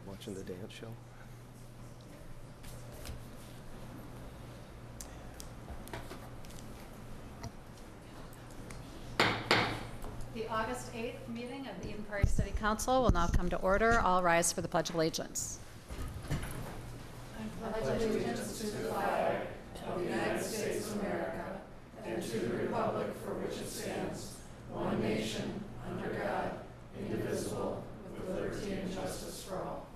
Watching the dance show. The August 8th meeting of the Eden Prairie City Council will now come to order. All rise for the Pledge of Allegiance. I pledge allegiance to the flag of the United States of America and to the republic for which it stands, one nation, under God, indivisible, with liberty and justice for all.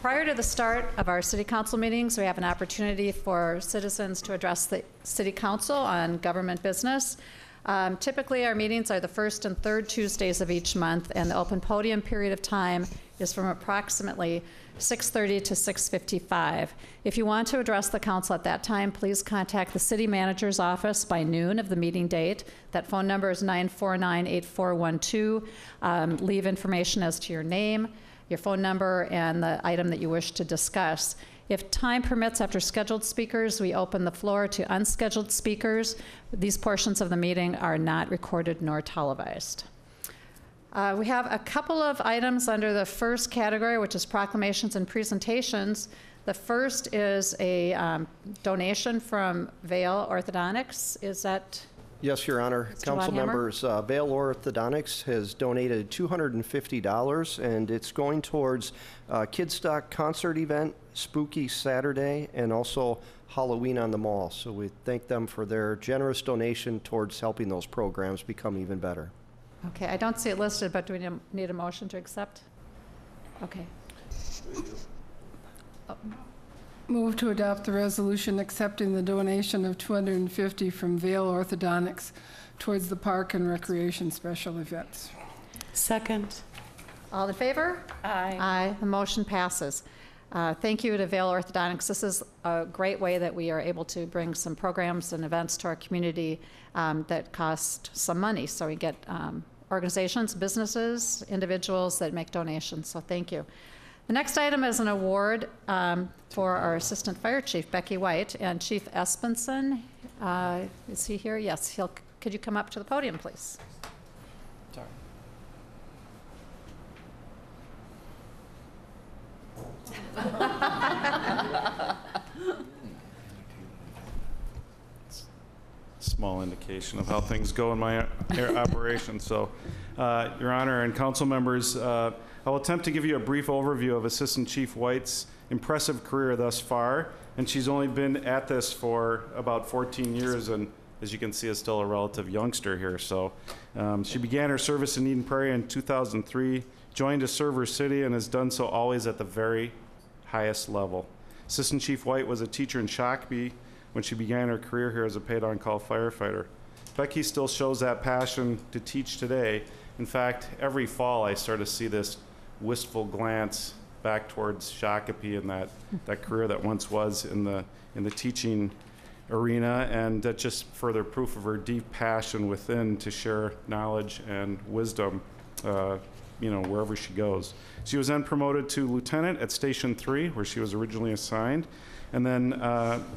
Prior to the start of our City Council meetings, we have an opportunity for citizens to address the City Council on government business. Typically, our meetings are the first and third Tuesdays of each month, and the open podium period of time is from approximately 6:30 to 6:55. If you want to address the council at that time, please contact the city manager's office by noon of the meeting date. That phone number is 949-8412. Leave information as to your name, your phone number, and the item that you wish to discuss. If time permits, after scheduled speakers, we open the floor to unscheduled speakers. These portions of the meeting are not recorded nor televised. We have a couple of items under the first category, which is proclamations and presentations. The first is a donation from Vail Orthodontics. Is that? Yes, Your Honor. Mr. Council Longhammer? members, Vail Orthodontics has donated $250, and it's going towards Kidstock concert event, Spooky Saturday, and also Halloween on the Mall. So we thank them for their generous donation towards helping those programs become even better. Okay, I don't see it listed, but do we need a motion to accept? Okay. Move to adopt the resolution accepting the donation of $250 from Vail Orthodontics towards the Park and Recreation special events. Second. All in favor? Aye. Aye. The motion passes. Thank you to Vail Orthodontics. This is a great way that we are able to bring some programs and events to our community that cost some money. So we get organizations, businesses, individuals that make donations. So thank you. The next item is an award for our Assistant Fire Chief, Becky White, and Chief Espenson. Is he here? Yes. Could you come up to the podium, please? Sorry. Small indication of how things go in my operation. So, Your Honor and council members, I will attempt to give you a brief overview of Assistant Chief White's impressive career thus far, and she's only been at this for about 14 years, and as you can see, is still a relative youngster here. So, she began her service in Eden Prairie in 2003, joined to serve her city, and has done so always at the very highest level. Assistant Chief White was a teacher in Shakopee when she began her career here as a paid-on-call firefighter. Becky still shows that passion to teach today. In fact, every fall I start to see this wistful glance back towards Shakopee and that career that once was in the teaching arena, and that's just further proof of her deep passion within to share knowledge and wisdom wherever she goes. She was then promoted to lieutenant at Station 3, where she was originally assigned, and then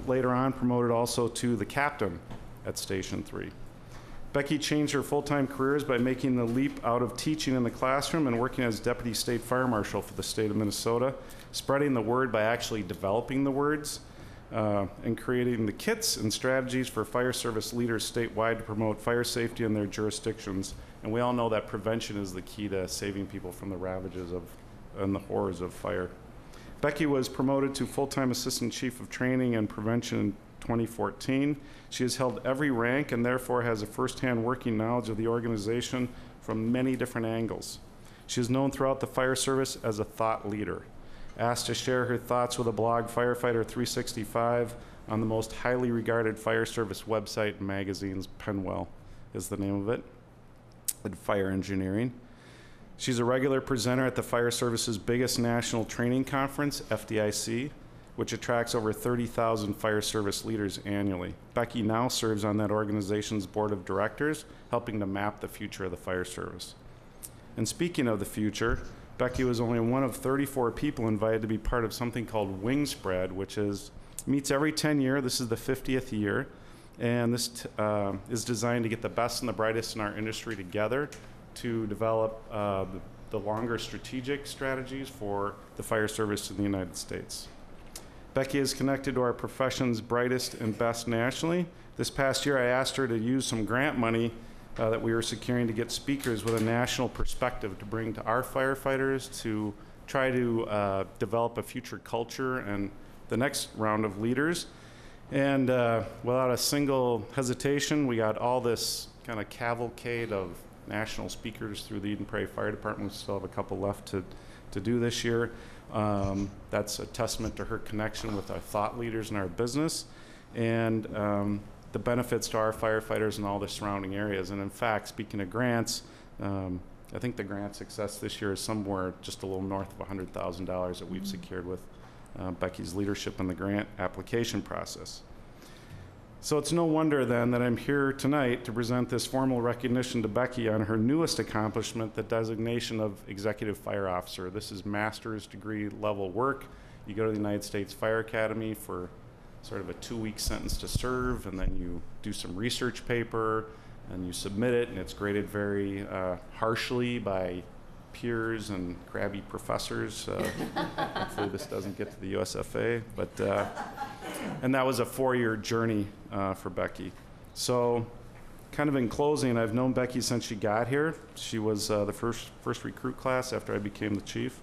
later on promoted also to the captain at Station 3. Becky changed her full-time careers by making the leap out of teaching in the classroom and working as Deputy State Fire Marshal for the state of Minnesota, spreading the word by actually developing the words and creating the kits and strategies for fire service leaders statewide to promote fire safety in their jurisdictions. And we all know that prevention is the key to saving people from the ravages and the horrors of fire. Becky was promoted to full-time Assistant Chief of Training and Prevention in 2014. She has held every rank and therefore has a first-hand working knowledge of the organization from many different angles. She is known throughout the fire service as a thought leader. Asked to share her thoughts with a blog, Firefighter 365, on the most highly regarded fire service website and magazines, Penwell is the name of it, and Fire Engineering. She's a regular presenter at the fire service's biggest national training conference, FDIC, which attracts over 30,000 fire service leaders annually. Becky now serves on that organization's board of directors, helping to map the future of the fire service. And speaking of the future, Becky was only one of 34 people invited to be part of something called Wing Spread, which meets every 10 years. This is the 50th year, and this is designed to get the best and the brightest in our industry together to develop the longer strategic strategies for the fire service in the United States. Becky is connected to our profession's brightest and best nationally. This past year, I asked her to use some grant money that we were securing to get speakers with a national perspective to bring to our firefighters to try to develop a future culture and the next round of leaders. And without a single hesitation, we got all this kind of cavalcade of national speakers through the Eden Prairie Fire Department. We still have a couple left to do this year. That's a testament to her connection with our thought leaders in our business and the benefits to our firefighters in all the surrounding areas. And in fact, speaking of grants, I think the grant success this year is somewhere just a little north of $100,000 that we've secured with Becky's leadership in the grant application process. So it's no wonder then that I'm here tonight to present this formal recognition to Becky on her newest accomplishment, the designation of Executive Fire Officer. This is master's degree level work. You go to the United States Fire Academy for sort of a 2-week sentence to serve, and then you do some research paper, and you submit it, and it's graded very harshly by peers and crabby professors. Hopefully this doesn't get to the USFA, but and that was a 4-year journey for Becky. So kind of in closing, I've known Becky since she got here. She was the first recruit class after I became the chief.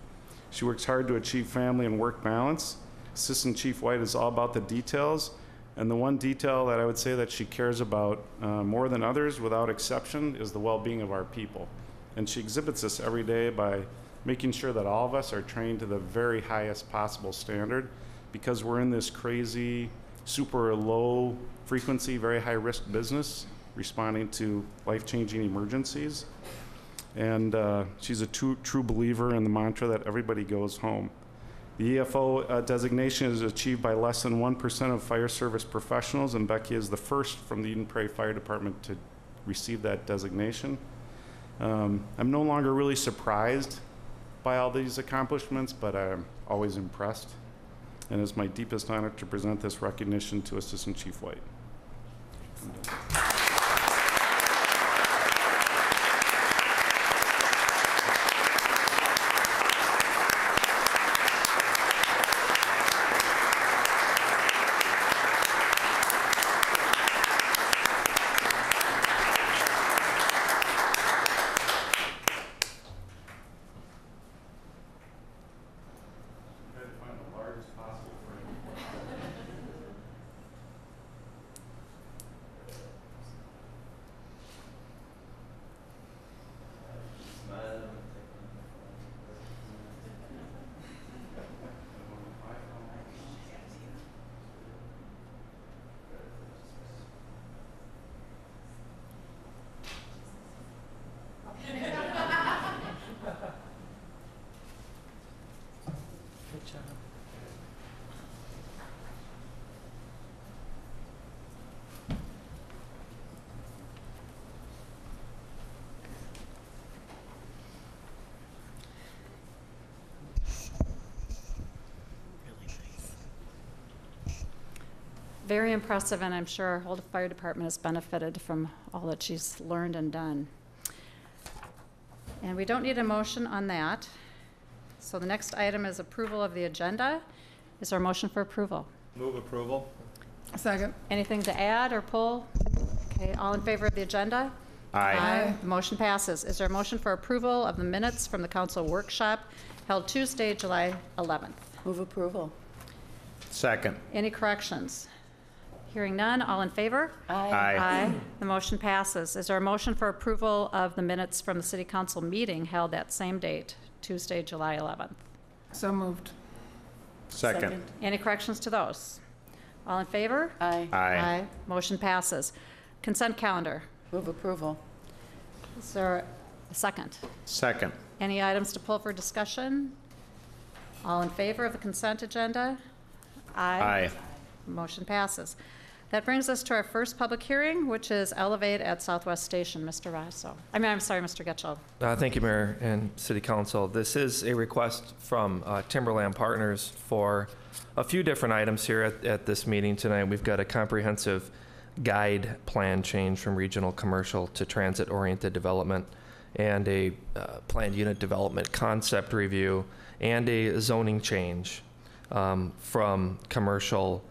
She works hard to achieve family and work balance. Assistant Chief White is all about the details, and the one detail that I would say that she cares about more than others, without exception, is the well-being of our people. And she exhibits this every day by making sure that all of us are trained to the very highest possible standard, because we're in this crazy, super low frequency, very high risk business, responding to life-changing emergencies. And she's a true believer in the mantra that everybody goes home. The EFO designation is achieved by less than 1% of fire service professionals, and Becky is the first from the Eden Prairie Fire Department to receive that designation. I'm no longer really surprised by all these accomplishments, but I'm always impressed. And it's my deepest honor to present this recognition to Assistant Chief White. Very impressive, and I'm sure our whole fire department has benefited from all that she's learned and done. And we don't need a motion on that. So the next item is approval of the agenda. Is there a motion for approval? Move approval. Second. Anything to add or pull? Okay, all in favor of the agenda? Aye. The motion passes. Is there a motion for approval of the minutes from the council workshop held Tuesday, July 11th? Move approval. Second. Any corrections? Hearing none, all in favor? Aye. The motion passes. Is there a motion for approval of the minutes from the city council meeting held that same date, Tuesday, July 11th? So moved. Second. Any corrections to those? All in favor? Aye. Aye. Motion passes. Consent calendar. Move approval. Is there a second? Second. Any items to pull for discussion? All in favor of the consent agenda? Aye. Motion passes. That brings us to our first public hearing, which is Elevate at Southwest Station. Mr. Rosso. I'm sorry, Mr. Getchell. Thank you, Mayor and City Council. This is a request from Timberland Partners for a few different items here at this meeting tonight. We've got a comprehensive guide plan change from regional commercial to transit-oriented development and a planned unit development concept review, and a zoning change from commercial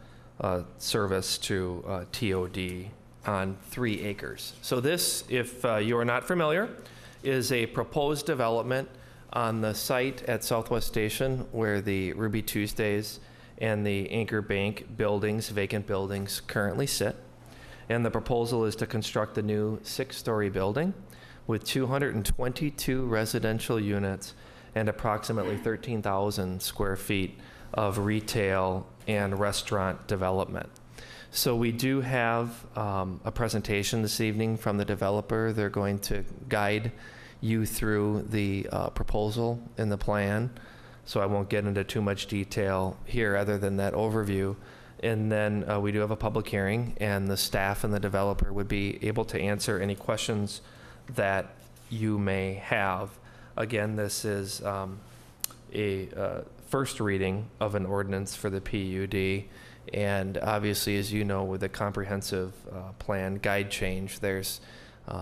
service to TOD on 3 acres. So this, if you are not familiar, is a proposed development on the site at Southwest Station where the Ruby Tuesdays and the Anchor Bank buildings, vacant buildings, currently sit. And the proposal is to construct a new 6-story building with 222 residential units and approximately 13,000 square feet of retail and restaurant development. So we do have a presentation this evening from the developer. They're going to guide you through the proposal and the plan. So I won't get into too much detail here other than that overview. And then we do have a public hearing, and the staff and the developer would be able to answer any questions that you may have. Again, this is a first reading of an ordinance for the PUD. And obviously, as you know, with a comprehensive plan guide change, there's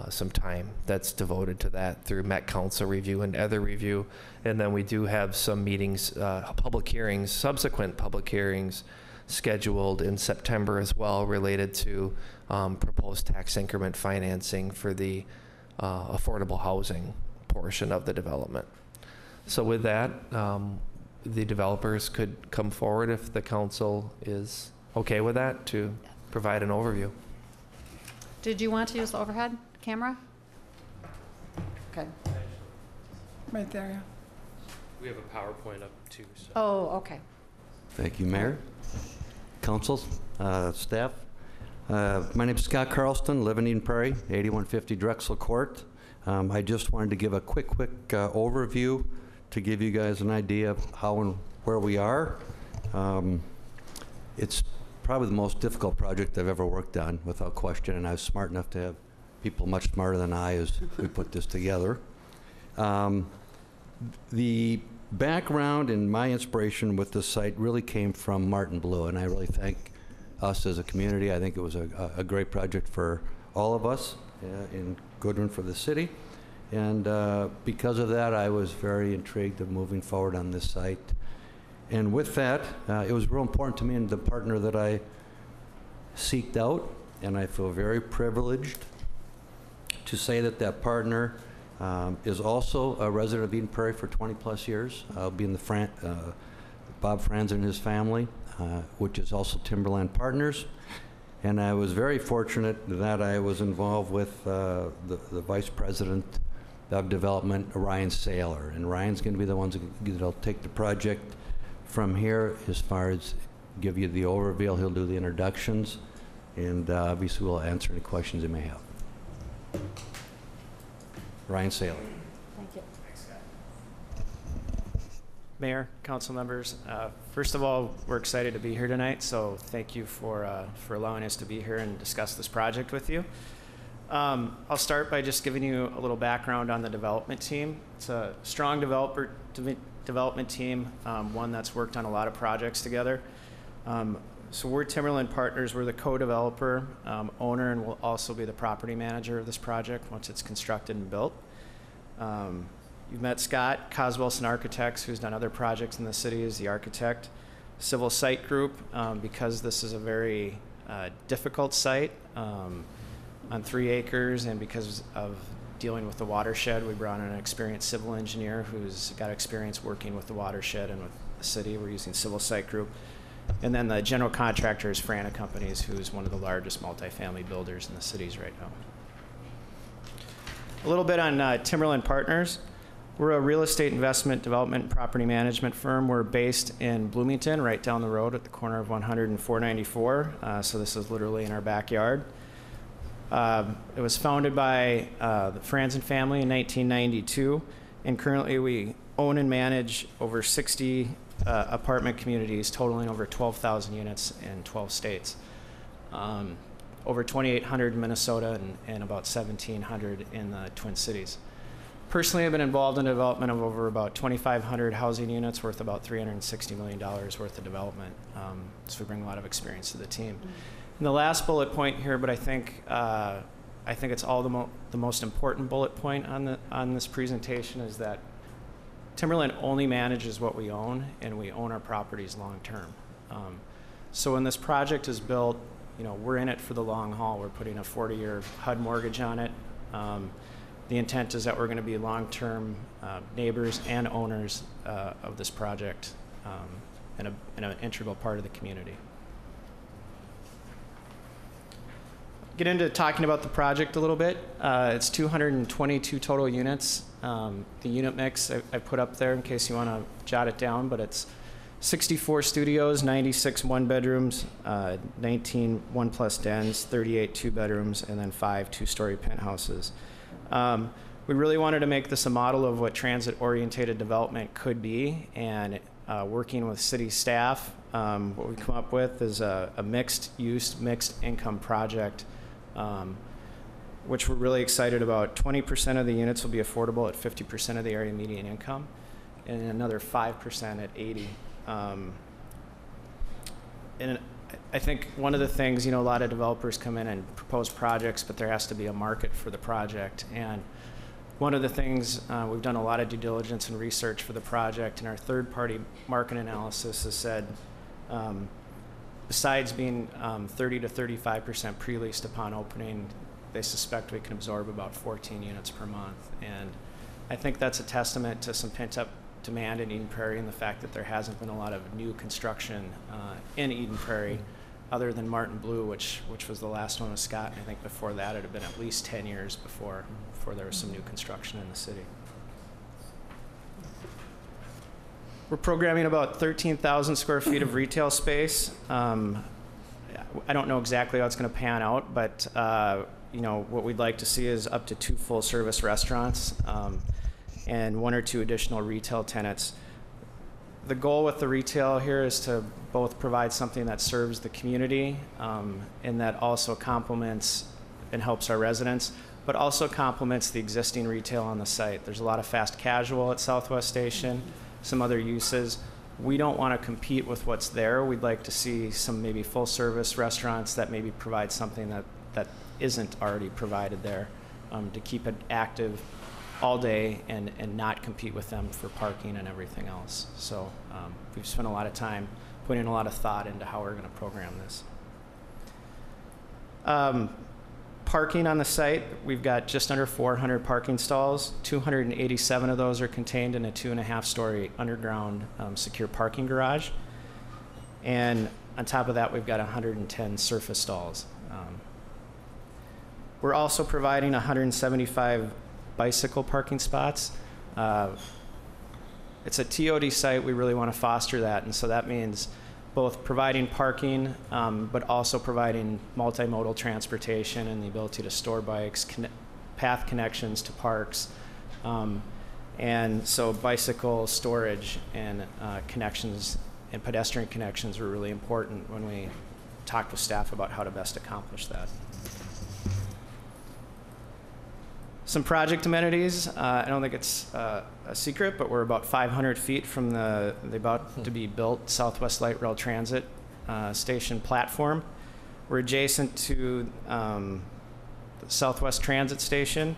some time that's devoted to that through Met Council review and other review. And then we do have some meetings, public hearings, subsequent public hearings scheduled in September as well, related to proposed tax increment financing for the affordable housing portion of the development. So with that, the developers could come forward if the council is okay with that to provide an overview. Did you want to use the overhead camera? Okay. Right there, yeah. We have a PowerPoint up too. So. Oh, okay. Thank you, Mayor, council, staff. My name is Scott Carlston, live in Eden Prairie, 8150 Drexel Court. I just wanted to give a quick overview to give you guys an idea of how and where we are. It's probably the most difficult project I've ever worked on, without question, and I was smart enough to have people much smarter than I as we put this together. The background and my inspiration with this site really came from Martin Blue, and I really thank us as a community. I think it was a great project for all of us, and good one for the city. And because of that, I was very intrigued of moving forward on this site. And with that, it was real important to me and the partner that I seeked out, and I feel very privileged to say that that partner is also a resident of Eden Prairie for 20+ years. I'll be in the Bob Franz and his family, which is also Timberland Partners. And I was very fortunate that I was involved with the Vice President of Development, Ryan Saylor. And Ryan's going to be the ones that'll take the project from here as far as give you the overview. He'll do the introductions, and obviously we'll answer any questions you may have. Ryan Saylor. Thank you. Thanks, Scott. Mayor, council members, first of all, we're excited to be here tonight, so thank you for allowing us to be here and discuss this project with you. I'll start by just giving you a little background on the development team. It's a strong development team, one that's worked on a lot of projects together. So we're Timberland Partners. We're the co-developer, owner, and will also be the property manager of this project once it's constructed and built. You've met Scott, Coswelson Architects, who's done other projects in the city, is the architect. Civil Site Group, because this is a very difficult site on 3 acres, and because of dealing with the watershed, we brought in an experienced civil engineer who's got experience working with the watershed and with the city. We're using Civil Site Group. And then the general contractor is Frana Companies, who's one of the largest multifamily builders in the cities right now. A little bit on Timberland Partners. We're a real estate investment, development, and property management firm. We're based in Bloomington, right down the road at the corner of 100 and 494. So this is literally in our backyard. It was founded by the Franzen family in 1992, and currently we own and manage over 60 apartment communities totaling over 12,000 units in 12 states. Over 2,800 in Minnesota and about 1,700 in the Twin Cities. Personally, I've been involved in the development of over about 2,500 housing units worth about $360 million worth of development. So we bring a lot of experience to the team. And the last bullet point here, but I think I think it's all the most important bullet point on this presentation is that Timberland only manages what we own, and we own our properties long term. So when this project is built, we're in it for the long haul. We're putting a 40-year HUD mortgage on it. The intent is that we're going to be long-term neighbors and owners of this project and an integral part of the community. Get into talking about the project a little bit. It's 222 total units. The unit mix I put up there in case you want to jot it down, but it's 64 studios, 96 one-bedrooms, 19 one-plus dens, 38 two-bedrooms, and then 5 two-story penthouses. We really wanted to make this a model of what transit-oriented development could be, and working with city staff, what we come up with is a mixed-use, mixed-income project, which we're really excited about. 20% of the units will be affordable at 50% of the area median income, and another 5% at 80%. And I think one of the things, a lot of developers come in and propose projects, but there has to be a market for the project. And one of the things, we've done a lot of due diligence and research for the project, and our third-party market analysis has said, besides being 30 to 35% pre-leased upon opening, they suspect we can absorb about 14 units per month. And I think that's a testament to some pent-up demand in Eden Prairie and the fact that there hasn't been a lot of new construction in Eden Prairie other than Martin Blue, which was the last one with Scott. And I think before that it had been at least 10 years before there was some new construction in the city. We're programming about 13,000 square feet of retail space. I don't know exactly how it's going to pan out, but what we'd like to see is up to 2 full-service restaurants and 1 or 2 additional retail tenants. The goal with the retail here is to both provide something that serves the community and that also complements and helps our residents, but also complements the existing retail on the site. There's a lot of fast casual at Southwest Station, some other uses. We don't want to compete with what's there. We'd like to see some maybe full-service restaurants that maybe provide something that isn't already provided there to keep it active all day and not compete with them for parking and everything else. So we've spent a lot of time putting a lot of thought into how we're going to program this. Parking on the site, we've got just under 400 parking stalls. 287 of those are contained in a 2.5-story underground secure parking garage. And on top of that, we've got 110 surface stalls. We're also providing 175 bicycle parking spots. It's a TOD site. We really want to foster that, and so that means both providing parking, but also providing multimodal transportation and the ability to store bikes, path connections to parks, and so bicycle storage and connections and pedestrian connections were really important when we talked with staff about how to best accomplish that. Some project amenities. I don't think it's a secret, but we're about 500 feet from the about to be built Southwest Light Rail Transit station platform. We're adjacent to the Southwest Transit Station.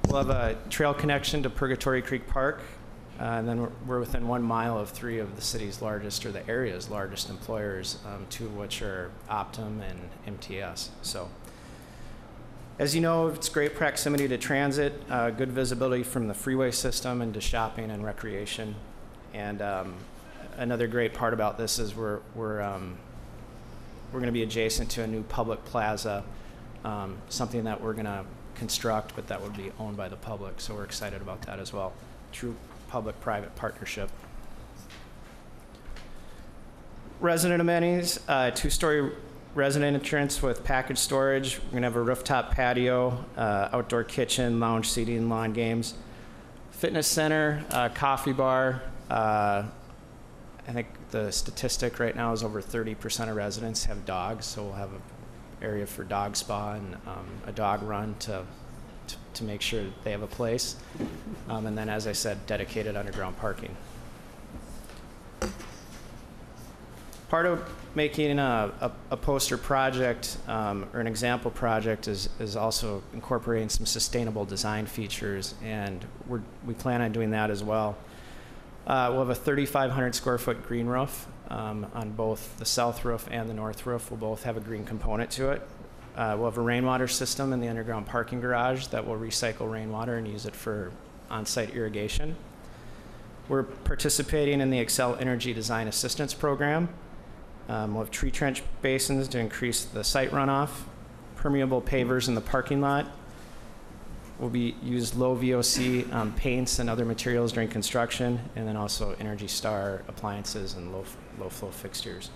We'll have a trail connection to Purgatory Creek Park, and then we're within 1 mile of 3 of the city's largest, or the area's largest employers, 2 of which are Optum and MTS. So, as you know, it's great proximity to transit, good visibility from the freeway system into shopping and recreation. And another great part about this is we're going to be adjacent to a new public plaza, something that we're going to construct, but that would be owned by the public. So we're excited about that as well. True public-private partnership. Resident amenities, 2-story resident entrance with package storage. We're going to have a rooftop patio, outdoor kitchen, lounge seating, lawn games. Fitness center, coffee bar. I think the statistic right now is over 30% of residents have dogs, so we'll have an area for dog spa and a dog run to make sure they have a place. And then, as I said, dedicated underground parking. Part of making a poster project or an example project is also incorporating some sustainable design features, and we plan on doing that as well. We'll have a 3,500 square foot green roof on both the south roof and the north roof. Will both have a green component to it. We'll have a rainwater system in the underground parking garage that will recycle rainwater and use it for on-site irrigation. We're participating in the Excel Energy Design Assistance Program. We'll have tree trench basins to increase the site runoff, permeable pavers in the parking lot. We'll use low VOC paints and other materials during construction, and then also Energy Star appliances and low flow fixtures.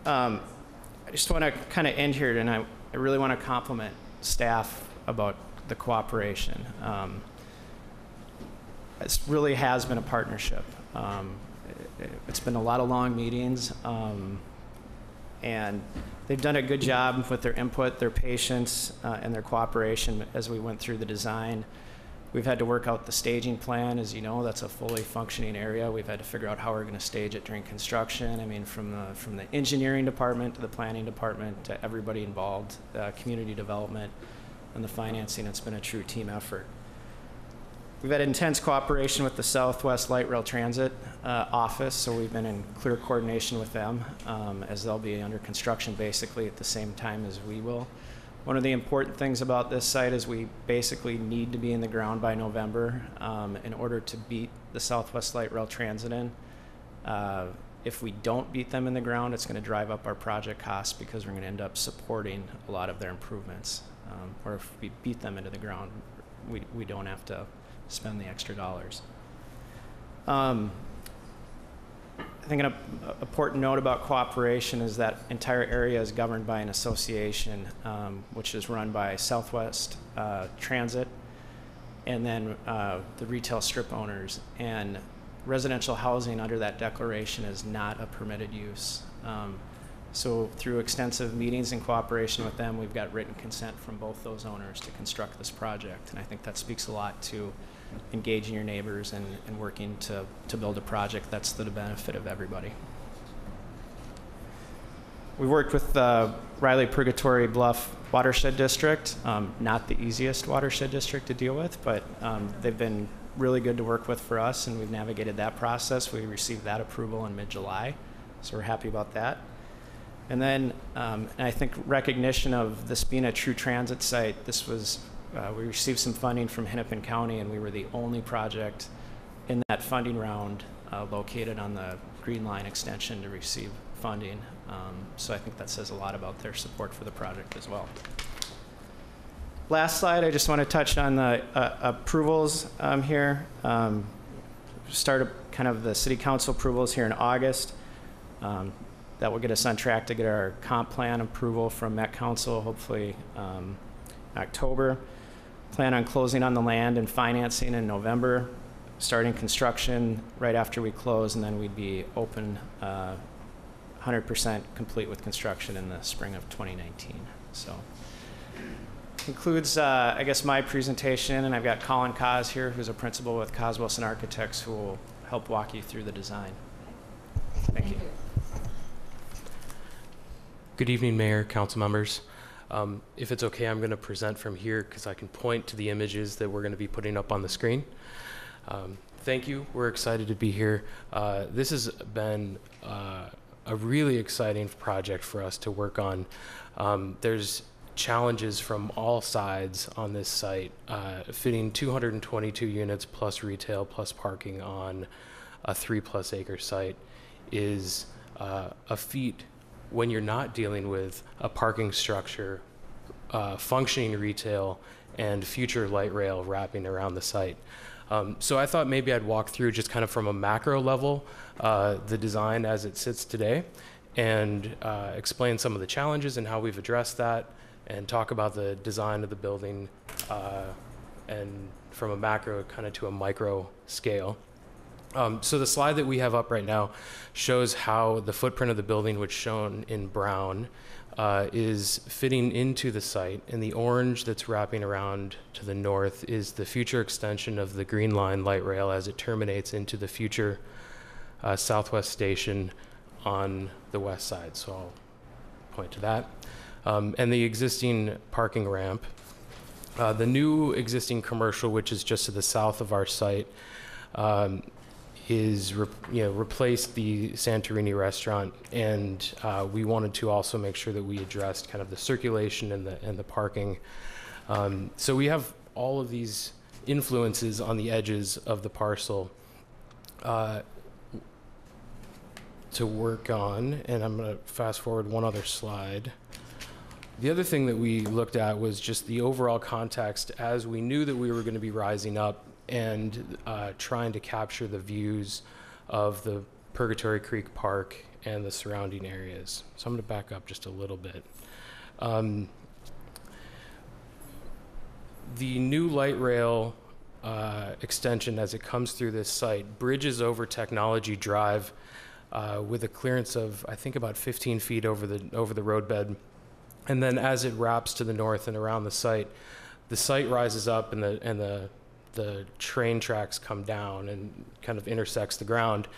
I just want to kind of end here, and I really want to compliment staff about the cooperation. It really has been a partnership. It's been a lot of long meetings, and they've done a good job with their input, their patience, and their cooperation as we went through the design. We've had to work out the staging plan. As you know, that's a fully functioning area. We've had to figure out how we're going to stage it during construction. I mean, from the engineering department to the planning department to everybody involved, community development, and the financing. It's been a true team effort. We've had intense cooperation with the Southwest Light Rail Transit office, so we've been in clear coordination with them as they'll be under construction basically at the same time as we will. One of the important things about this site is we basically need to be in the ground by November in order to beat the Southwest Light Rail Transit in. If we don't beat them in the ground, it's going to drive up our project costs because we're going to end up supporting a lot of their improvements. Or if we beat them into the ground, we don't have to spend the extra dollars. I think an important note about cooperation is that entire area is governed by an association, which is run by Southwest Transit and then the retail strip owners. And residential housing under that declaration is not a permitted use. So through extensive meetings and cooperation with them, we've got written consent from both those owners to construct this project. And I think that speaks a lot to engaging your neighbors and working to build a project that's to the benefit of everybody. We worked with the Riley Purgatory Bluff Watershed District, not the easiest watershed district to deal with, but they've been really good to work with for us, and we've navigated that process. We received that approval in mid-July, so we're happy about that. And then and I think recognition of this being a true transit site, this was we received some funding from Hennepin County, and we were the only project in that funding round located on the Green Line extension to receive funding. So I think that says a lot about their support for the project as well. Last slide, I just want to touch on the approvals here. Start kind of the city council approvals here in August. That will get us on track to get our comp plan approval from Met Council, hopefully October. Plan on closing on the land and financing in November, starting construction right after we close, and then we'd be open 100% complete with construction in the spring of 2019. So concludes, I guess, my presentation, and I've got Colin Kaz here, who's a principal with Kaz Wilson Architects, who will help walk you through the design. Thank you. Good evening, Mayor, council members. If it's okay, I'm going to present from here because I can point to the images that we're going to be putting up on the screen. Thank you. We're excited to be here. This has been a really exciting project for us to work on. There's challenges from all sides on this site. Fitting 222 units plus retail plus parking on a 3+ acre site is a feat when you're not dealing with a parking structure, functioning retail, and future light rail wrapping around the site. So I thought maybe I'd walk through just kind of from a macro level the design as it sits today, and explain some of the challenges and how we've addressed that, and talk about the design of the building and from a macro kind of to a micro scale. So the slide that we have up right now shows how the footprint of the building, which is shown in brown, is fitting into the site, and the orange that's wrapping around to the north is the future extension of the Green Line light rail as it terminates into the future Southwest Station on the west side. So I'll point to that. And the existing parking ramp. The new existing commercial, which is just to the south of our site, replaced the Santorini restaurant, and we wanted to also make sure that we addressed kind of the circulation and the parking. So we have all of these influences on the edges of the parcel to work on, and I'm going to fast forward one other slide. The other thing that we looked at was just the overall context as we knew that we were going to be rising up and trying to capture the views of the Purgatory Creek Park and the surrounding areas. So I'm going to back up just a little bit. The new light rail extension as it comes through this site bridges over Technology Drive with a clearance of, I think, about 15 feet over the roadbed. And then as it wraps to the north and around the site rises up and the train tracks come down and kind of intersects the ground.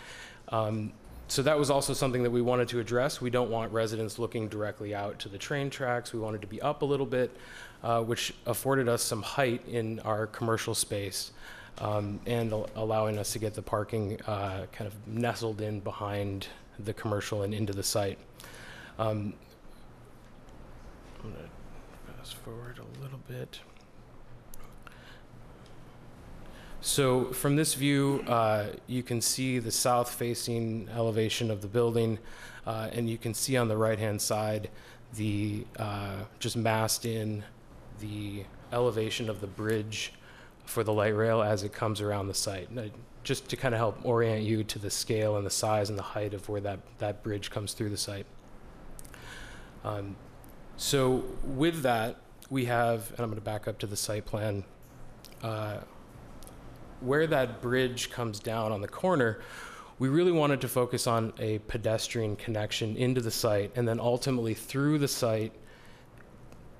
So that was also something that we wanted to address. We don't want residents looking directly out to the train tracks. We wanted to be up a little bit, which afforded us some height in our commercial space and allowing us to get the parking kind of nestled in behind the commercial and into the site. I'm going to fast forward a little bit. So from this view, you can see the south-facing elevation of the building, and you can see on the right-hand side the just massed in the elevation of the bridge for the light rail as it comes around the site. Just to kind of help orient you to the scale and the size and the height of where that bridge comes through the site. So with that, we have, and I'm going to back up to the site plan, where that bridge comes down on the corner, we really wanted to focus on a pedestrian connection into the site and then ultimately through the site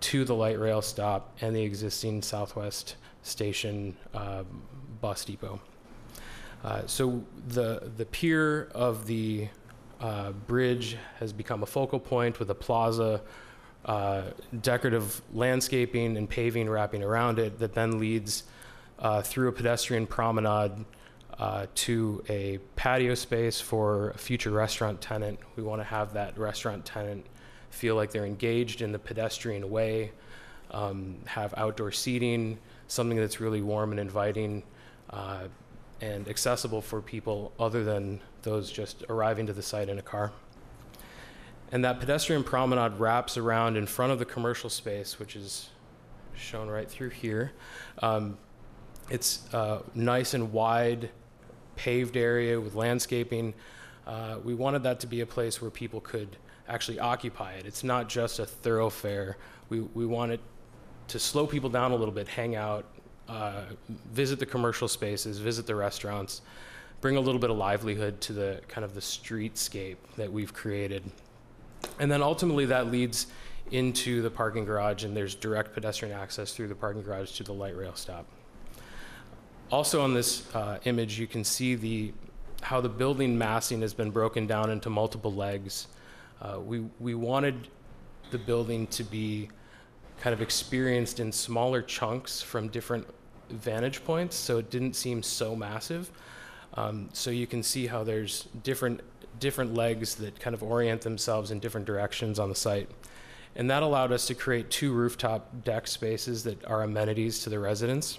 to the light rail stop and the existing Southwest Station bus depot. So the pier of the bridge has become a focal point with a plaza, decorative landscaping and paving wrapping around it that then leads through a pedestrian promenade to a patio space for a future restaurant tenant. We want to have that restaurant tenant feel like they're engaged in the pedestrian way, have outdoor seating, something that's really warm and inviting and accessible for people other than those just arriving to the site in a car. And that pedestrian promenade wraps around in front of the commercial space, which is shown right through here. It's a nice and wide paved area with landscaping. We wanted that to be a place where people could actually occupy it. It's not just a thoroughfare. We want it to slow people down a little bit, hang out, visit the commercial spaces, visit the restaurants, bring a little bit of livelihood to the kind of the streetscape that we've created. And then ultimately that leads into the parking garage, and there's direct pedestrian access through the parking garage to the light rail stop. Also on this image, you can see how the building massing has been broken down into multiple legs. We wanted the building to be kind of experienced in smaller chunks from different vantage points, so it didn't seem so massive. So you can see how there's different legs that kind of orient themselves in different directions on the site. And that allowed us to create 2 rooftop deck spaces that are amenities to the residents,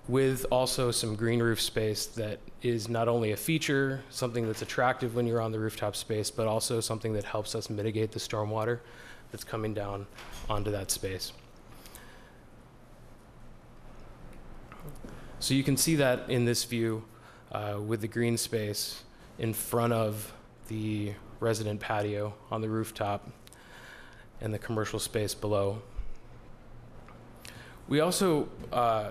with also some green roof space that is not only a feature, something that's attractive when you're on the rooftop space, but also something that helps us mitigate the stormwater that's coming down onto that space. So you can see that in this view with the green space in front of the resident patio on the rooftop and the commercial space below. We also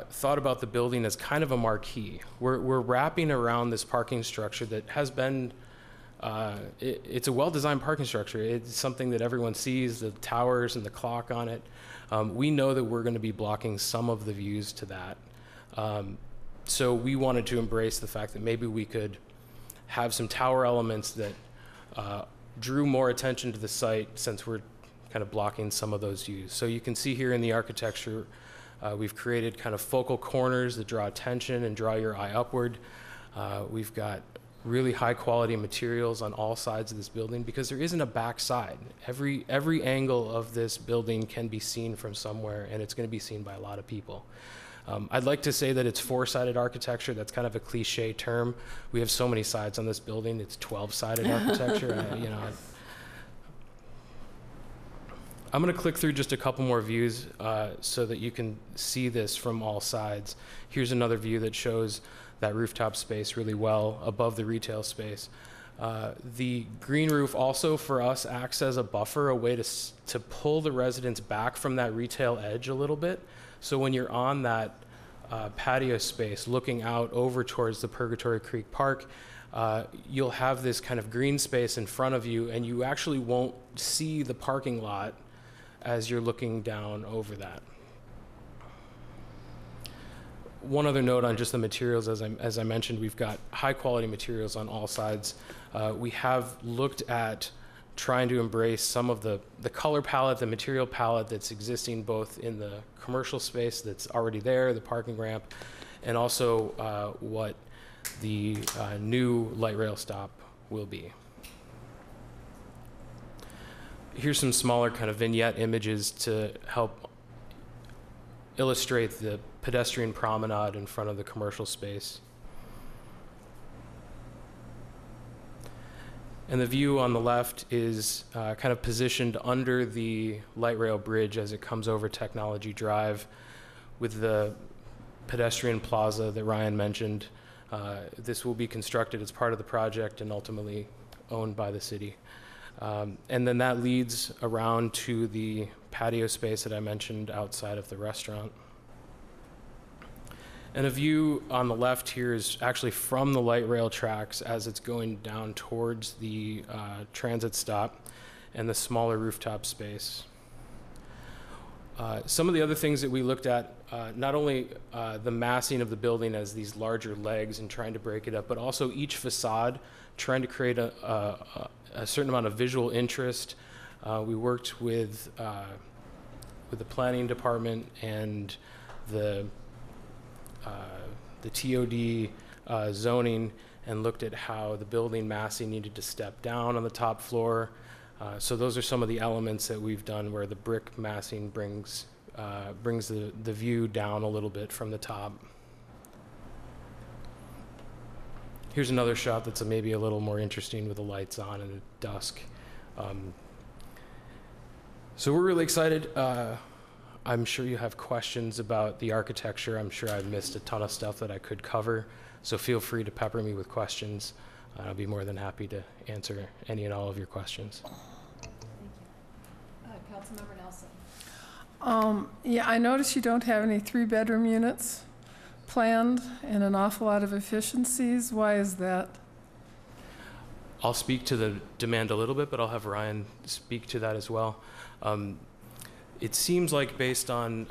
thought about the building as kind of a marquee. We're wrapping around this parking structure that has been it's a well-designed parking structure. It's something that everyone sees, the towers and the clock on it. We know that we're going to be blocking some of the views to that. So we wanted to embrace the fact that maybe we could have some tower elements that drew more attention to the site, since we're kind of blocking some of those views. So you can see here in the architecture, we've created kind of focal corners that draw attention and draw your eye upward. We've got really high quality materials on all sides of this building, because there isn't a back side. Every angle of this building can be seen from somewhere, and it's going to be seen by a lot of people. I'd like to say that it's four-sided architecture. That's kind of a cliche term. We have so many sides on this building. It's 12-sided architecture. I'm going to click through just a couple more views so that you can see this from all sides. Here's another view that shows that rooftop space really well above the retail space. The green roof also for us acts as a buffer, a way to pull the residents back from that retail edge a little bit. So when you're on that patio space looking out over towards the Purgatory Creek Park, you'll have this kind of green space in front of you, and you actually won't see the parking lot as you're looking down over that. One other note on just the materials, as I mentioned, we've got high quality materials on all sides. We have looked at trying to embrace some of the color palette, the material palette that's existing both in the commercial space that's already there, the parking ramp, and also what the new light rail stop will be. Here's some smaller kind of vignette images to help illustrate the pedestrian promenade in front of the commercial space. And the view on the left is kind of positioned under the light rail bridge as it comes over Technology Drive, with the pedestrian plaza that Ryan mentioned. This will be constructed as part of the project and ultimately owned by the city. And then that leads around to the patio space that I mentioned outside of the restaurant. And a view on the left here is actually from the light rail tracks as it's going down towards the transit stop and the smaller rooftop space. Some of the other things that we looked at, not only the massing of the building as these larger legs and trying to break it up, but also each facade, trying to create a certain amount of visual interest. We worked with the planning department and the TOD zoning, and looked at how the building massing needed to step down on the top floor. So those are some of the elements that we've done where the brick massing brings the view down a little bit from the top. Here's another shot that's maybe a little more interesting with the lights on and at dusk. So we're really excited. I'm sure you have questions about the architecture. I'm sure I've missed a ton of stuff that I could cover. So feel free to pepper me with questions. I'll be more than happy to answer any and all of your questions. Thank you. Councilmember Nelson. Yeah, I noticed you don't have any 3-bedroom units planned and an awful lot of efficiencies. Why is that? I'll speak to the demand a little bit, but I'll have Ryan speak to that as well. It seems like based on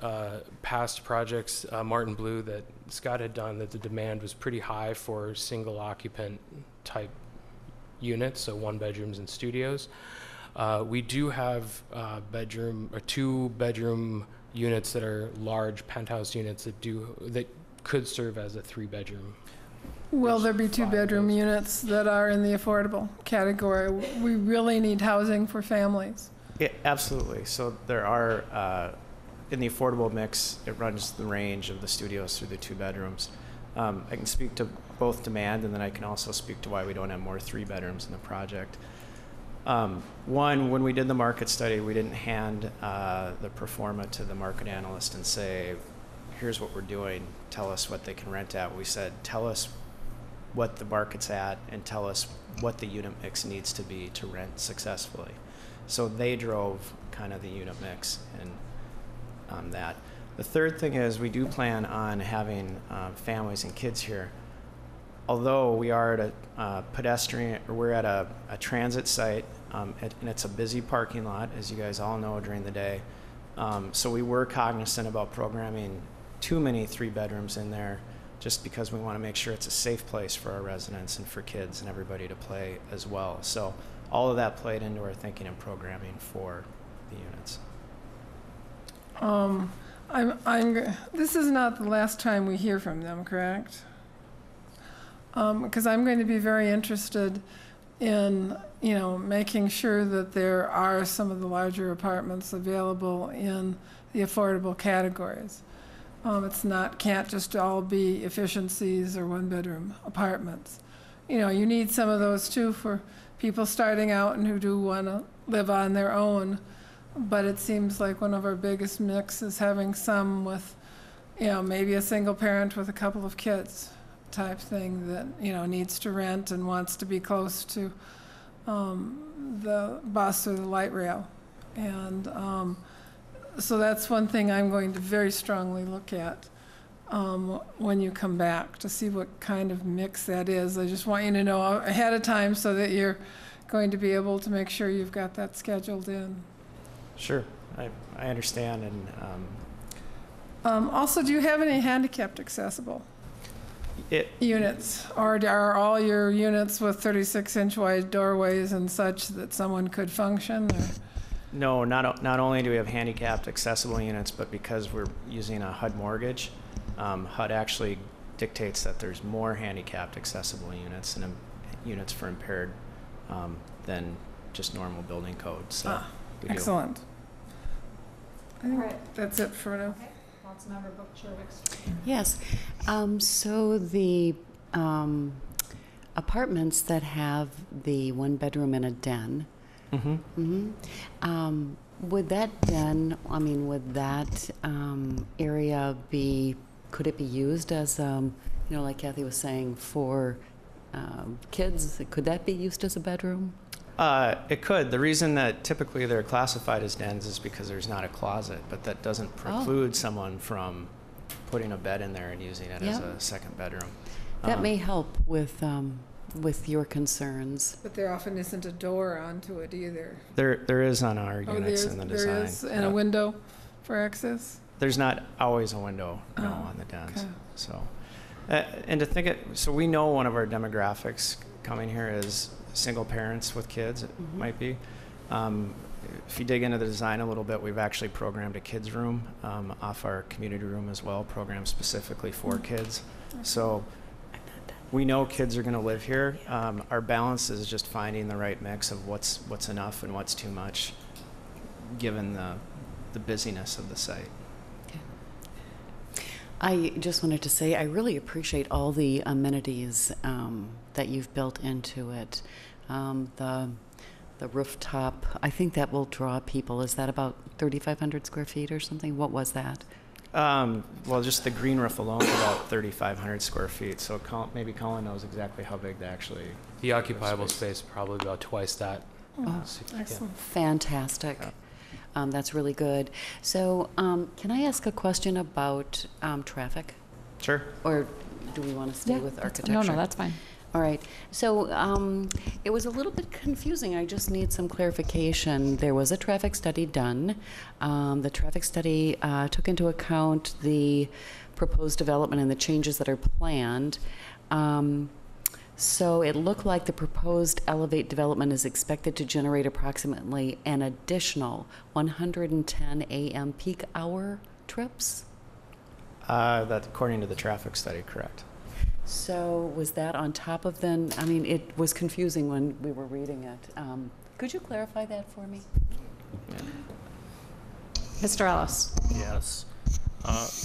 past projects, Martin Blue, that Scott had done, that the demand was pretty high for single occupant type units, so 1-bedrooms and studios. We do have 2-bedroom units that are large penthouse units that could serve as a 3-bedroom. Will there be 2-bedroom units that are in the affordable category? We really need housing for families. Yeah, absolutely. So there are, in the affordable mix, it runs the range of the studios through the 2 bedrooms. I can speak to both demand, and then I can also speak to why we don't have more 3-bedrooms in the project. One, when we did the market study, we didn't hand the pro forma to the market analyst and say, here's what we're doing, tell us what they can rent at. We said, tell us what the market's at and tell us what the unit mix needs to be to rent successfully. So they drove kind of the unit mix and that. The third thing is we do plan on having families and kids here. although we are at a pedestrian, or we're at a transit site, and it's a busy parking lot, as you guys all know, during the day. So we were cognizant about programming too many 3 bedrooms in there, just because we want to make sure it's a safe place for our residents and for kids and everybody to play as well. So all of that played into our thinking and programming for the units. This is not the last time we hear from them, correct? Because I'm going to be very interested in, making sure that there are some of the larger apartments available in the affordable categories. Can't just all be efficiencies or 1-bedroom apartments. You need some of those too for people starting out and who do want to live on their own. But it seems like one of our biggest mix is having some with, maybe a single parent with a couple of kids type thing that, needs to rent and wants to be close to the bus or the light rail. And so that's one thing I'm going to very strongly look at when you come back to see what kind of mix that is. I just want you to know ahead of time so that you're going to be able to make sure you've got that scheduled in. Sure, I understand. And also, do you have any handicapped accessible units? Or are all your units with 36-inch wide doorways and such that someone could function? Or? No, not only do we have handicapped accessible units, but because we're using a HUD mortgage, HUD actually dictates that there's more handicapped accessible units and units for impaired than just normal building code. So we excellent. Do. I think that's it for now. Okay. Councilmember Book-Chervick. Yes. So the apartments that have the 1-bedroom and a den, would that den, would that area could it be used as, like Kathy was saying, for kids? Could that be used as a bedroom? It could. The reason that typically they're classified as dens is because there's not a closet, but that doesn't preclude someone from putting a bed in there and using it as a second bedroom. That may help with your concerns. But there often isn't a door onto it either. There is on our units in the design. There is, and a window for access? There's not always a window on the dens. Okay. So, and to think so we know one of our demographics coming here is single parents with kids, it might be. If you dig into the design a little bit, we've actually programmed a kids room off our community room as well, programmed specifically for kids. So we know kids are going to live here. Our balance is just finding the right mix of what's enough and what's too much, given the busyness of the site. I just wanted to say I really appreciate all the amenities that you've built into it. The rooftop, I think that will draw people. Is that about 3,500 square feet or something? What was that? Well, just the green roof alone is about 3,500 square feet. So maybe Colin knows exactly how big that actually. The occupiable space probably about twice that. Oh, excellent. Fantastic. That's really good. So can I ask a question about traffic? Sure. Or do we want to stay with architecture? No, that's fine. All right. So it was a little bit confusing. I just need some clarification. There was a traffic study done. The traffic study took into account the proposed development and the changes that are planned. So it looked like the proposed Elevate development is expected to generate approximately an additional 110 a.m. peak hour trips? That's according to the traffic study, correct. So was that on top of then? I mean, it was confusing when we were reading it. Could you clarify that for me? Mr. Ellis. Yes.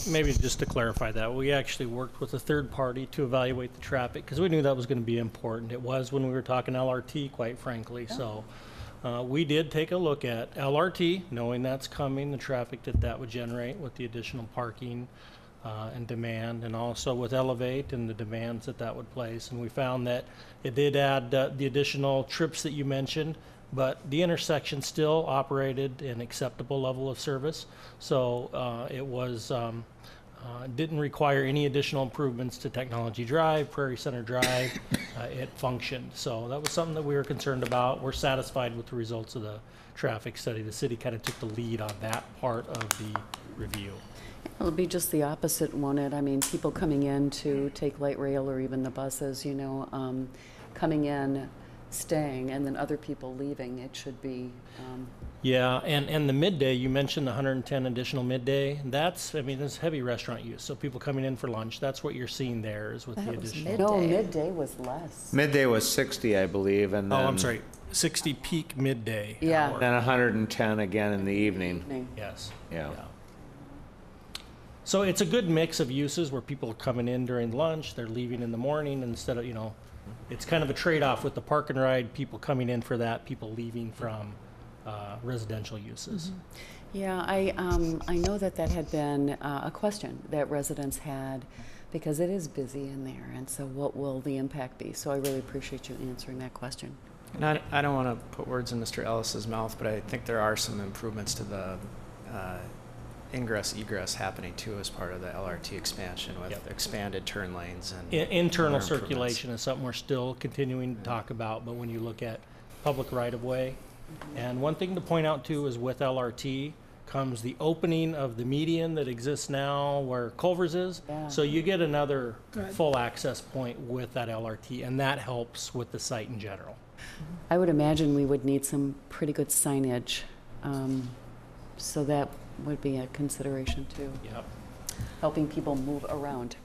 Maybe just to clarify that, we actually worked with a third party to evaluate the traffic because we knew that was going to be important. It was when we were talking LRT, quite frankly. So we did take a look at LRT, knowing that's coming, the traffic that would generate with the additional parking and demand, and also with Elevate and the demands that would place. And we found that it did add the additional trips that you mentioned, but the intersection still operated an acceptable level of service. So it was Didn't require any additional improvements to Technology Drive, Prairie Center Drive. It functioned. So that was something that we were concerned about. We're satisfied with the results of the traffic study. The city kind of took the lead on that part of the review. It'll be just the opposite, won't it? I mean, people coming in to take light rail or even the buses, you know, coming in, staying, and then other people leaving. It should be. Yeah, and the midday, you mentioned the 110 additional midday. That's, I mean, there's heavy restaurant use. So people coming in for lunch, that's what you're seeing there is with the additional. No, midday was less. Midday was 60, I believe, and Oh, then. I'm sorry, 60 peak midday. Yeah. hour. Then 110 again in the evening. Yes. Yeah. So it's a good mix of uses where people are coming in during lunch, they're leaving in the morning instead of, you know, it's kind of a trade-off with the park and ride, people coming in for that, people leaving from residential uses. Yeah, I know that had been a question that residents had because it is busy in there. And so what will the impact be? So I really appreciate you answering that question. And I don't want to put words in Mr. Ellis's mouth, but I think there are some improvements to the ingress egress happening too as part of the LRT expansion with expanded turn lanes and Internal other improvements. circulation is something we're still continuing to talk about, but when you look at public right-of-way, and one thing to point out too is with LRT comes the opening of the median that exists now where Culver's is. Yeah. So you get another full access point with that LRT, and that helps with the site in general. I would imagine we would need some pretty good signage. So that would be a consideration too. Yep. Helping people move around.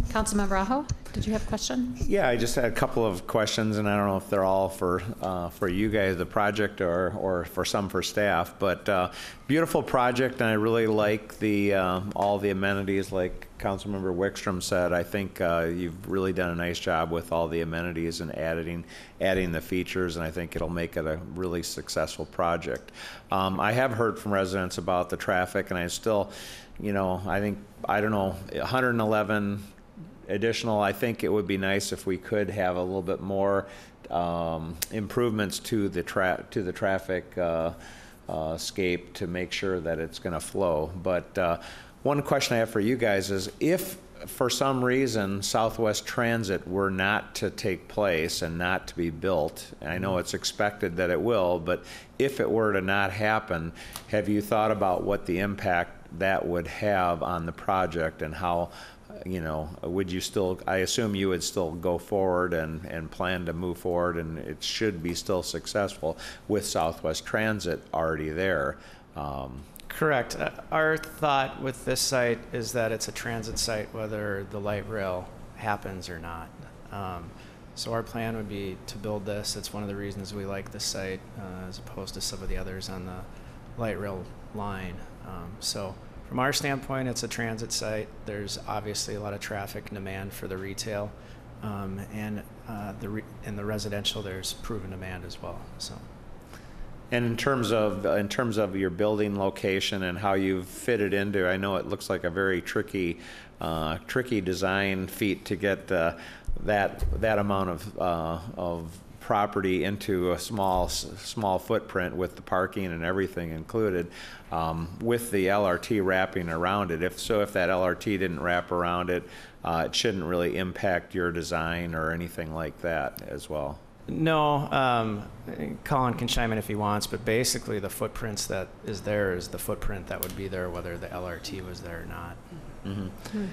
Councilmember Aho, did you have a question? Yeah, I just had a couple of questions, and I don't know if they're all for you guys, the project, or for some for staff. But beautiful project, and I really like the all the amenities, like Councilmember Wickstrom said. I think you've really done a nice job with all the amenities and adding the features, and I think it'll make it a really successful project. I have heard from residents about the traffic, and I still, you know, I don't know, 111 additional. I think it would be nice if we could have a little bit more improvements to the traffic scape to make sure that it's going to flow. But one question I have for you guys is, if for some reason Southwest Transit were not to take place and not to be built, and I know it's expected that it will, but if it were to not happen, have you thought about what the impact that would have on the project, and how, you know, would you still, I assume you would still go forward and plan to move forward, and it should be still successful with Southwest Transit already there. Correct. Our thought with this site is that it's a transit site whether the light rail happens or not. So our plan would be to build this. It's one of the reasons we like this site as opposed to some of the others on the light rail line. So from our standpoint, it's a transit site. There's obviously a lot of traffic and demand for the retail, and in the residential, there's proven demand as well. So. And in terms of your building location and how you've fitted into, I know it looks like a very tricky design feat to get that amount of property into a small footprint with the parking and everything included, with the LRT wrapping around it. If that LRT didn't wrap around it, it shouldn't really impact your design or anything like that as well. No, Colin can chime in if he wants, but basically the footprints that is there is the footprint that would be there whether the LRT was there or not. Mm-hmm.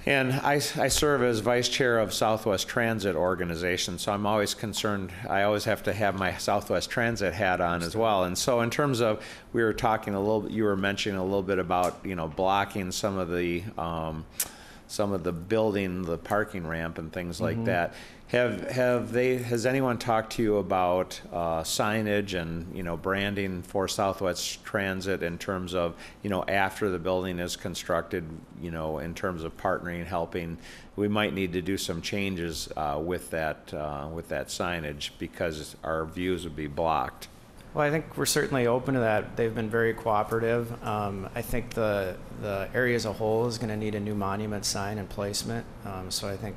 And I serve as vice chair of Southwest Transit Organization, so I'm always concerned. I always have to have my Southwest Transit hat on as well. And so in terms of, we were talking a little, you were mentioning a little bit about, you know, blocking some of the building, the parking ramp and things like that. Has anyone talked to you about signage and, you know, branding for Southwest Transit in terms of, you know, after the building is constructed, you know, in terms of partnering, helping? We might need to do some changes with that signage because our views would be blocked. Well, I think we're certainly open to that. They've been very cooperative. I think the area as a whole is going to need a new monument sign and placement. So I think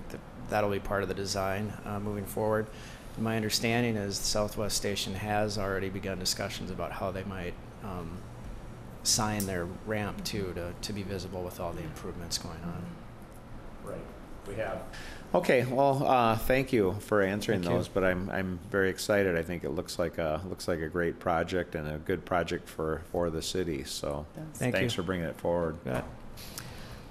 that'll be part of the design moving forward. And my understanding is the Southwest Station has already begun discussions about how they might sign their ramp too, to be visible with all the improvements going on. Right. We have. Okay. Well, thank you for answering Thank you. those. But I'm very excited. I think it looks like a great project and a good project for the city. So Thank thanks you. for bringing it forward. Bet.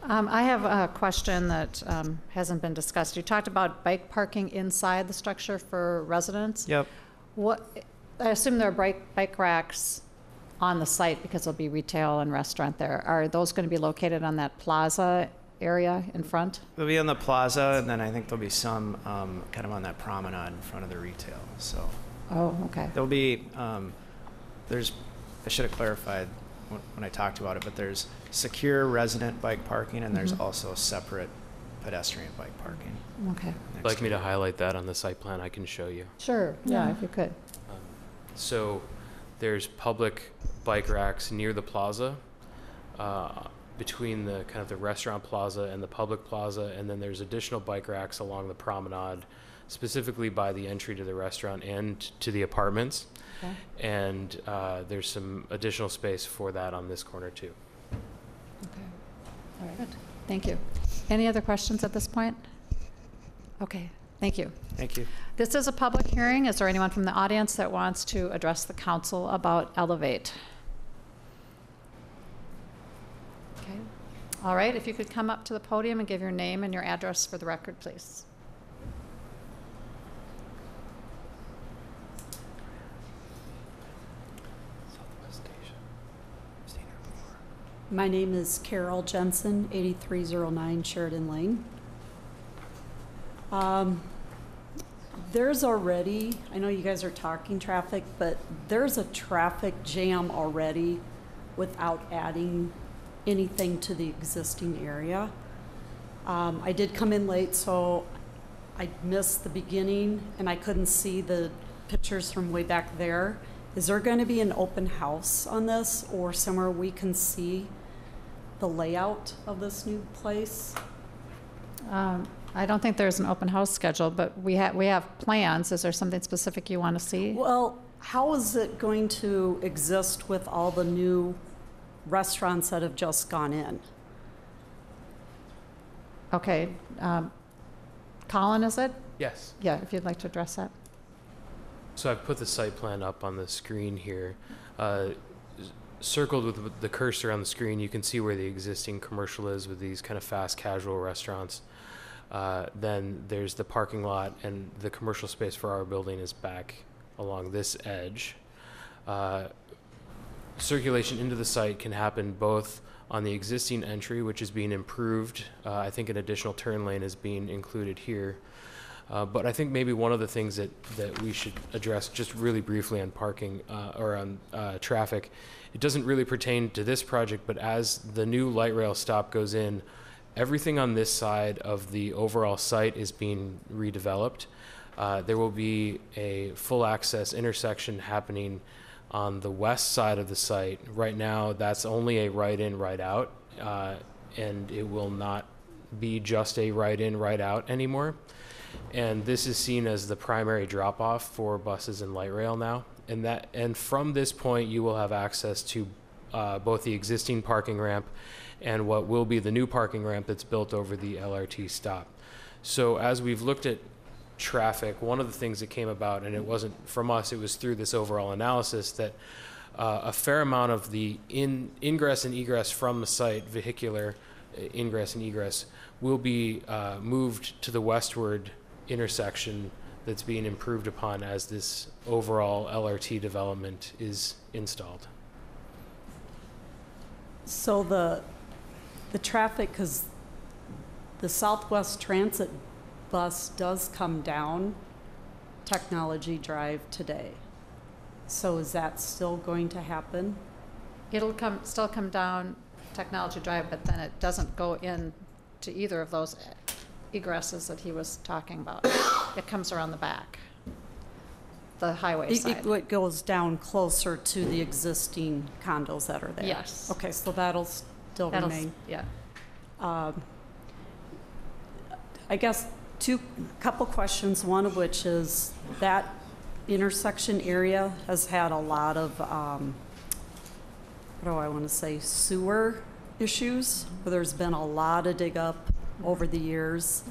I have a question that hasn't been discussed. You talked about bike parking inside the structure for residents. Yep. I assume there are bike racks on the site because there'll be retail and restaurant there. Are those going to be located on that plaza area in front? They'll be on the plaza, and then I think there'll be some kind of on that promenade in front of the retail. So Oh, okay. there'll be, there's, I should have clarified when I talked about it, but there's secure resident bike parking, and there's also separate pedestrian bike parking. Okay. If you'd like me to highlight that on the site plan, I can show you. Sure, yeah, if you could. So there's public bike racks near the plaza, between the kind of the restaurant plaza and the public plaza, and then there's additional bike racks along the promenade, specifically by the entry to the restaurant and to the apartments. Okay. And there's some additional space for that on this corner too. Okay. All right. Good. Thank you. Any other questions at this point? Okay. Thank you. Thank you. This is a public hearing. Is there anyone from the audience that wants to address the council about Elevate? Okay. All right. If you could come up to the podium and give your name and your address for the record, please. My name is Carol Jensen, 8309 Sheridan Lane. There's already, I know you guys are talking traffic, but there's a traffic jam already without adding anything to the existing area. I did come in late, so I missed the beginning and I couldn't see the pictures from way back there. Is there going to be an open house on this or somewhere we can see the layout of this new place? I don't think there's an open house schedule, but we have plans. Is there something specific you want to see? Well, how is it going to exist with all the new restaurants that have just gone in? Okay. Colin, is it? Yes. Yeah, if you'd like to address that. So I've put the site plan up on the screen here. Circled with the cursor on the screen, you can see where the existing commercial is with these kind of fast casual restaurants. Then there's the parking lot, and the commercial space for our building is back along this edge. Circulation into the site can happen both on the existing entry, which is being improved. I think an additional turn lane is being included here. But I think maybe one of the things that we should address just really briefly on parking or on traffic, it doesn't really pertain to this project, but as the new light rail stop goes in, everything on this side of the overall site is being redeveloped. There will be a full access intersection happening on the west side of the site. Right now, that's only a right in, right out, and it will not be just a right in, right out anymore. And this is seen as the primary drop-off for buses and light rail now. And from this point, you will have access to both the existing parking ramp and what will be the new parking ramp that's built over the LRT stop. So as we've looked at traffic, one of the things that came about, and it wasn't from us, it was through this overall analysis, that a fair amount of the ingress and egress from the site, vehicular ingress and egress, will be moved to the westward intersection that's being improved upon as this overall LRT development is installed. So the traffic, because the Southwest Transit bus does come down Technology Drive today. So is that still going to happen? It'll still come down Technology Drive, but then it doesn't go in to either of those egresses that he was talking about. It comes around the back, the highway side. It goes down closer to the existing condos that are there? Yes. Okay, so that'll still remain? Yeah. I guess couple questions, one of which is that intersection area has had a lot of what do I want to say, sewer issues, where there's been a lot of dig up over the years.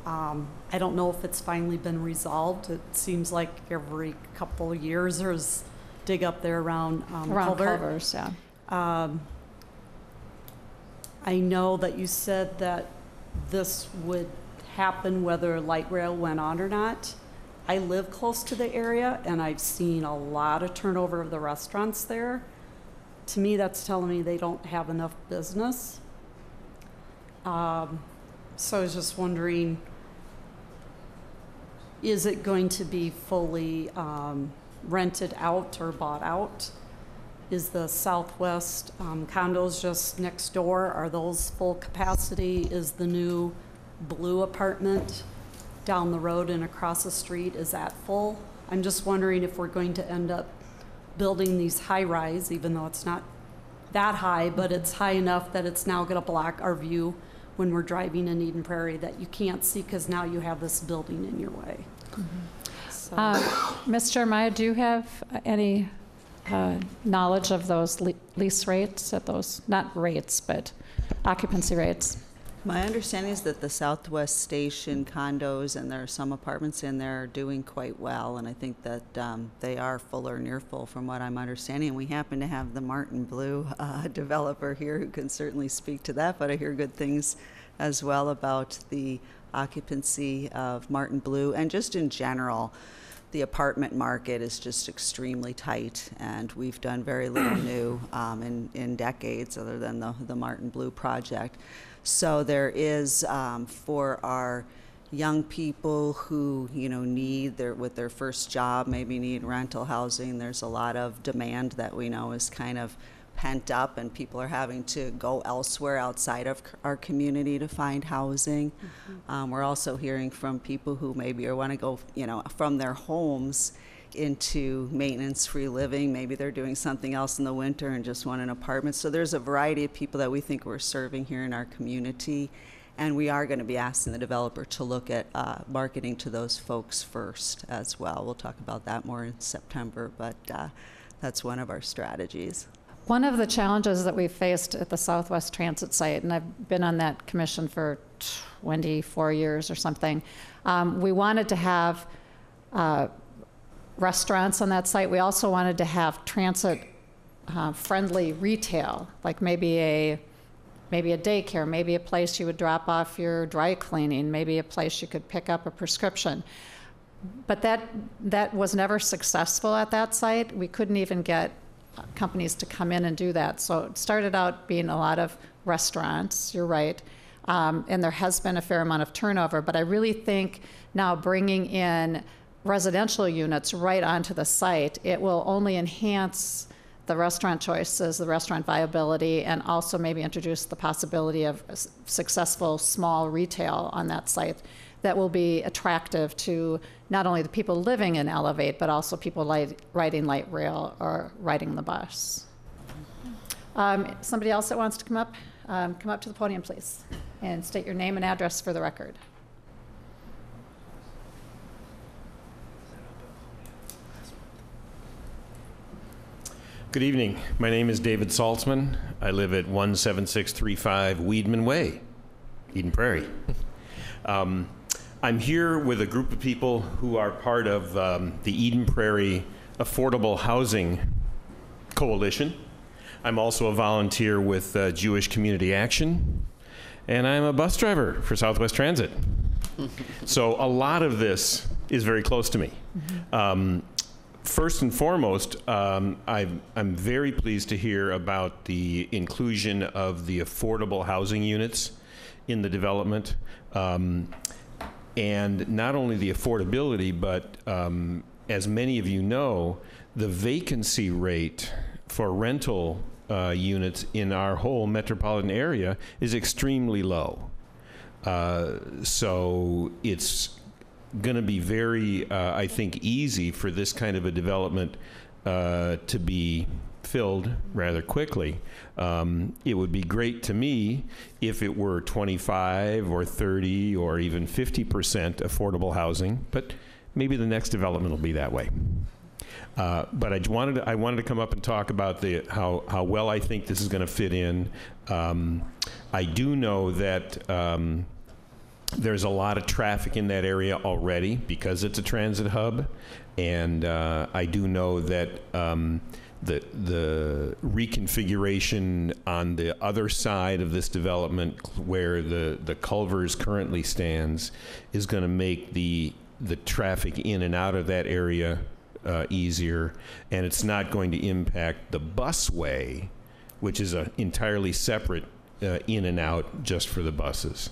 I don't know if it's finally been resolved. It seems like every couple of years there's dig up there around Culvers, yeah. I know that you said that this would happen whether light rail went on or not. I live close to the area, and I've seen a lot of turnover of the restaurants there. To me, that's telling me they don't have enough business. So I was just wondering, is it going to be fully rented out or bought out? Is the Southwest condos just next door, are those full capacity? Is the new blue apartment down the road and across the street, is that full? I'm just wondering if we're going to end up building these high-rise, even though it's not that high, but it's high enough that it's now going to block our view when we're driving in Eden Prairie, that you can't see because now you have this building in your way. Ms. Jeremiah, do you have any knowledge of those lease rates at those, not rates, but occupancy rates? My understanding is that the Southwest Station condos, and there are some apartments in there, are doing quite well, and I think that they are full or near full from what I'm understanding. We happen to have the Martin Blue developer here who can certainly speak to that, but I hear good things as well about the occupancy of Martin Blue, and just in general, the apartment market is just extremely tight, and we've done very little new in decades other than the Martin Blue project. So there is, for our young people who, need with their first job, maybe need rental housing, there's a lot of demand that we know is kind of pent up, and people are having to go elsewhere outside of our community to find housing. We're also hearing from people who maybe want to go, from their homes into maintenance-free living. Maybe they're doing something else in the winter and just want an apartment. So there's a variety of people that we think we're serving here in our community, and we are going to be asking the developer to look at marketing to those folks first as well. We'll talk about that more in September, but that's one of our strategies. One of the challenges that we faced at the Southwest Transit site, and I've been on that commission for 24 years or something, we wanted to have restaurants on that site. We also wanted to have transit-friendly retail, like maybe a daycare, maybe a place you would drop off your dry cleaning, maybe a place you could pick up a prescription. But that was never successful at that site. We couldn't even get companies to come in and do that. So it started out being a lot of restaurants, you're right, and there has been a fair amount of turnover, but I really think now bringing in residential units right onto the site, it will only enhance the restaurant choices, the restaurant viability, and also maybe introduce the possibility of successful small retail on that site that will be attractive to not only the people living in Elevate, but also people riding light rail or riding the bus. Somebody else that wants to come up to the podium, please, and state your name and address for the record. Good evening. My name is David Saltzman. I live at 17635 Weedman Way, Eden Prairie. I'm here with a group of people who are part of the Eden Prairie Affordable Housing Coalition. I'm also a volunteer with Jewish Community Action, and I'm a bus driver for Southwest Transit. So a lot of this is very close to me. First and foremost, I'm very pleased to hear about the inclusion of the affordable housing units in the development. And not only the affordability, but as many of you know, the vacancy rate for rental units in our whole metropolitan area is extremely low. So it's going to be very, I think, easy for this kind of a development to be filled rather quickly. It would be great to me if it were 25 or 30 or even 50% affordable housing, but maybe the next development will be that way. But I wanted to come up and talk about how well I think this is going to fit in. I do know that there's a lot of traffic in that area already because it's a transit hub, and I do know that the reconfiguration on the other side of this development, where the Culver's currently stands, is going to make the traffic in and out of that area easier, and it's not going to impact the busway, which is an entirely separate in and out just for the buses.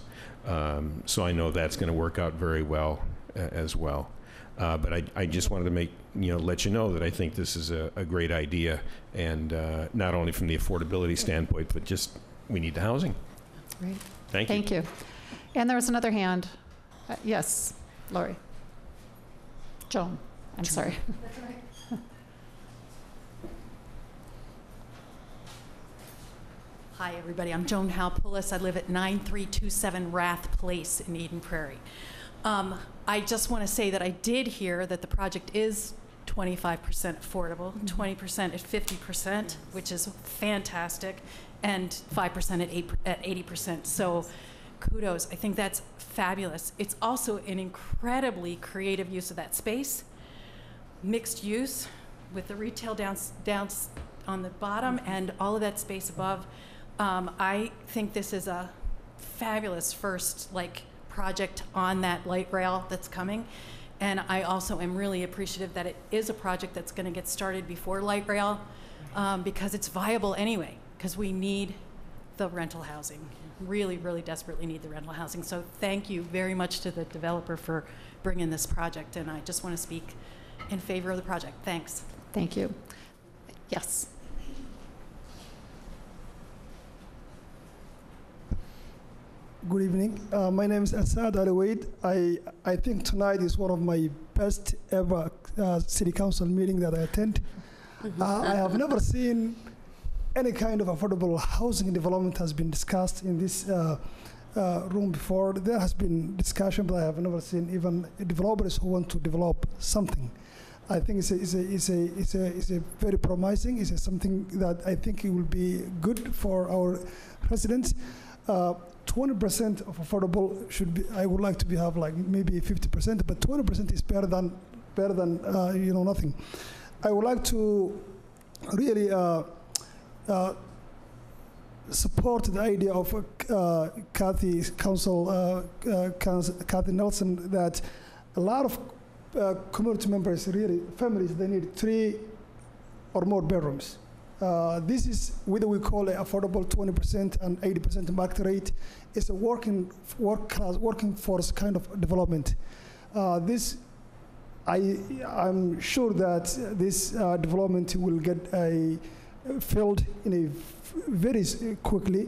So I know that's going to work out very well as well. But I just wanted to let you know that I think this is a great idea, and not only from the affordability standpoint, but just we need the housing. That's great. Thank you. Thank you. And there was another hand. Yes, Lori. Joan. I'm sorry. That's right. Hi, everybody. I'm Joan Halpoulis. I live at 9327 Rath Place in Eden Prairie. I just want to say that I did hear that the project is 25% affordable, 20% at 50%, which is fantastic, and 5% at 80%. So kudos. I think that's fabulous. It's also an incredibly creative use of that space. Mixed use with the retail down on the bottom and all of that space above. I think this is a fabulous first project on that light rail that's coming, and I also am really appreciative that it is a project that's going to get started before light rail, because it's viable anyway, because we need the rental housing, really, really desperately need the rental housing. So thank you very much to the developer for bringing this project, and I just want to speak in favor of the project. Thanks. Thank you. Yes. Good evening. My name is Asad Alawaid. I think tonight is one of my best ever city council meeting that I attend. I have never seen any kind of affordable housing development has been discussed in this room before. There has been discussion, but I have never seen even developers who want to develop something. I think it's a very promising. It's something that I think it will be good for our residents. 20% of affordable should be. I would like to have maybe 50%, but 20% is better than nothing. I would like to really support the idea of Kathy Nelson, that a lot of community members, really families, they need 3 or more bedrooms. This is whether we call it affordable 20% and 80% market rate. It's a working force kind of development. I'm sure that this development will get filled in very quickly,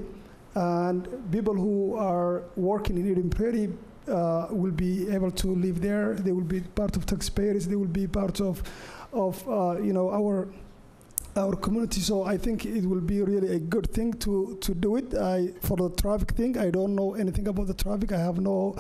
and people who are working in Eden Prairie will be able to live there. They will be part of taxpayers. They will be part of our community. So I think it will be really a good thing to do it. For the traffic thing, I don't know anything about the traffic. I have no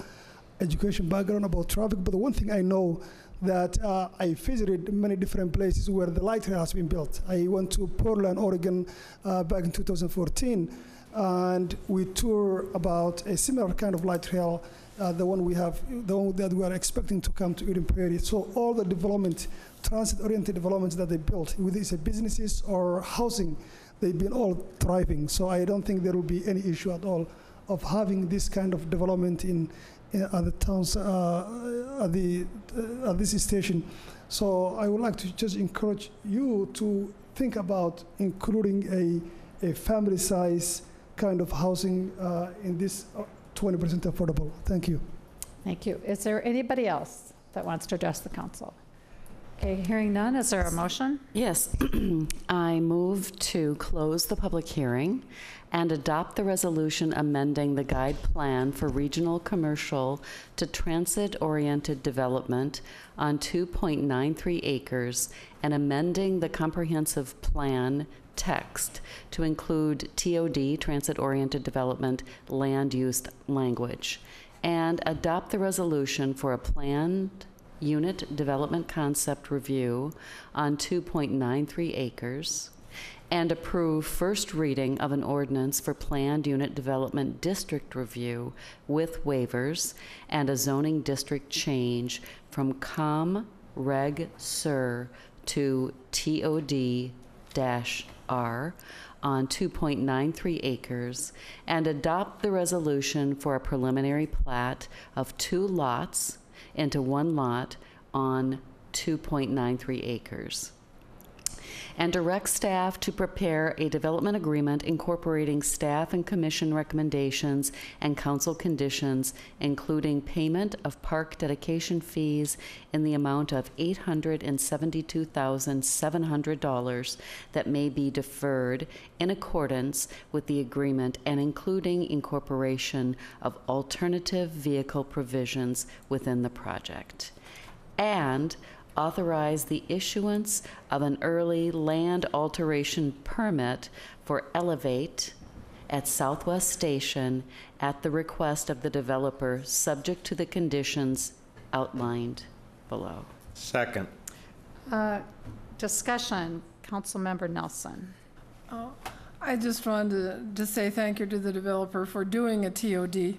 education background about traffic, but the one thing I know that I visited many different places where the light rail has been built. I went to Portland, Oregon back in 2014, and we toured about a similar kind of light rail, the one that we are expecting to come to Eden Prairie. So all the development, transit-oriented developments that they built, whether it's businesses or housing, they've been all thriving. So I don't think there will be any issue at all of having this kind of development in the towns at this station. So I would like to just encourage you to think about including a family size kind of housing in this 20% affordable. Thank you. Thank you. Is there anybody else that wants to address the council? Okay, hearing none, is there a motion? Yes. I move to close the public hearing and adopt the resolution amending the guide plan for regional commercial to transit-oriented development on 2.93 acres and amending the comprehensive plan text to include TOD, transit-oriented development, land use language, and adopt the resolution for a planned unit development concept review on 2.93 acres, and approve first reading of an ordinance for planned unit development district review with waivers and a zoning district change from COM Reg Sur to TOD-R on 2.93 acres, and adopt the resolution for a preliminary plat of 2 lots into 1 lot on 2.93 acres. And direct staff to prepare a development agreement incorporating staff and commission recommendations and council conditions, including payment of park dedication fees in the amount of $872,700 that may be deferred in accordance with the agreement, and including incorporation of alternative vehicle provisions within the project. And authorize the issuance of an early land alteration permit for Elevate at Southwest Station at the request of the developer, subject to the conditions outlined below. Second. Discussion, Councilmember Nelson. I just wanted to say thank you to the developer for doing a TOD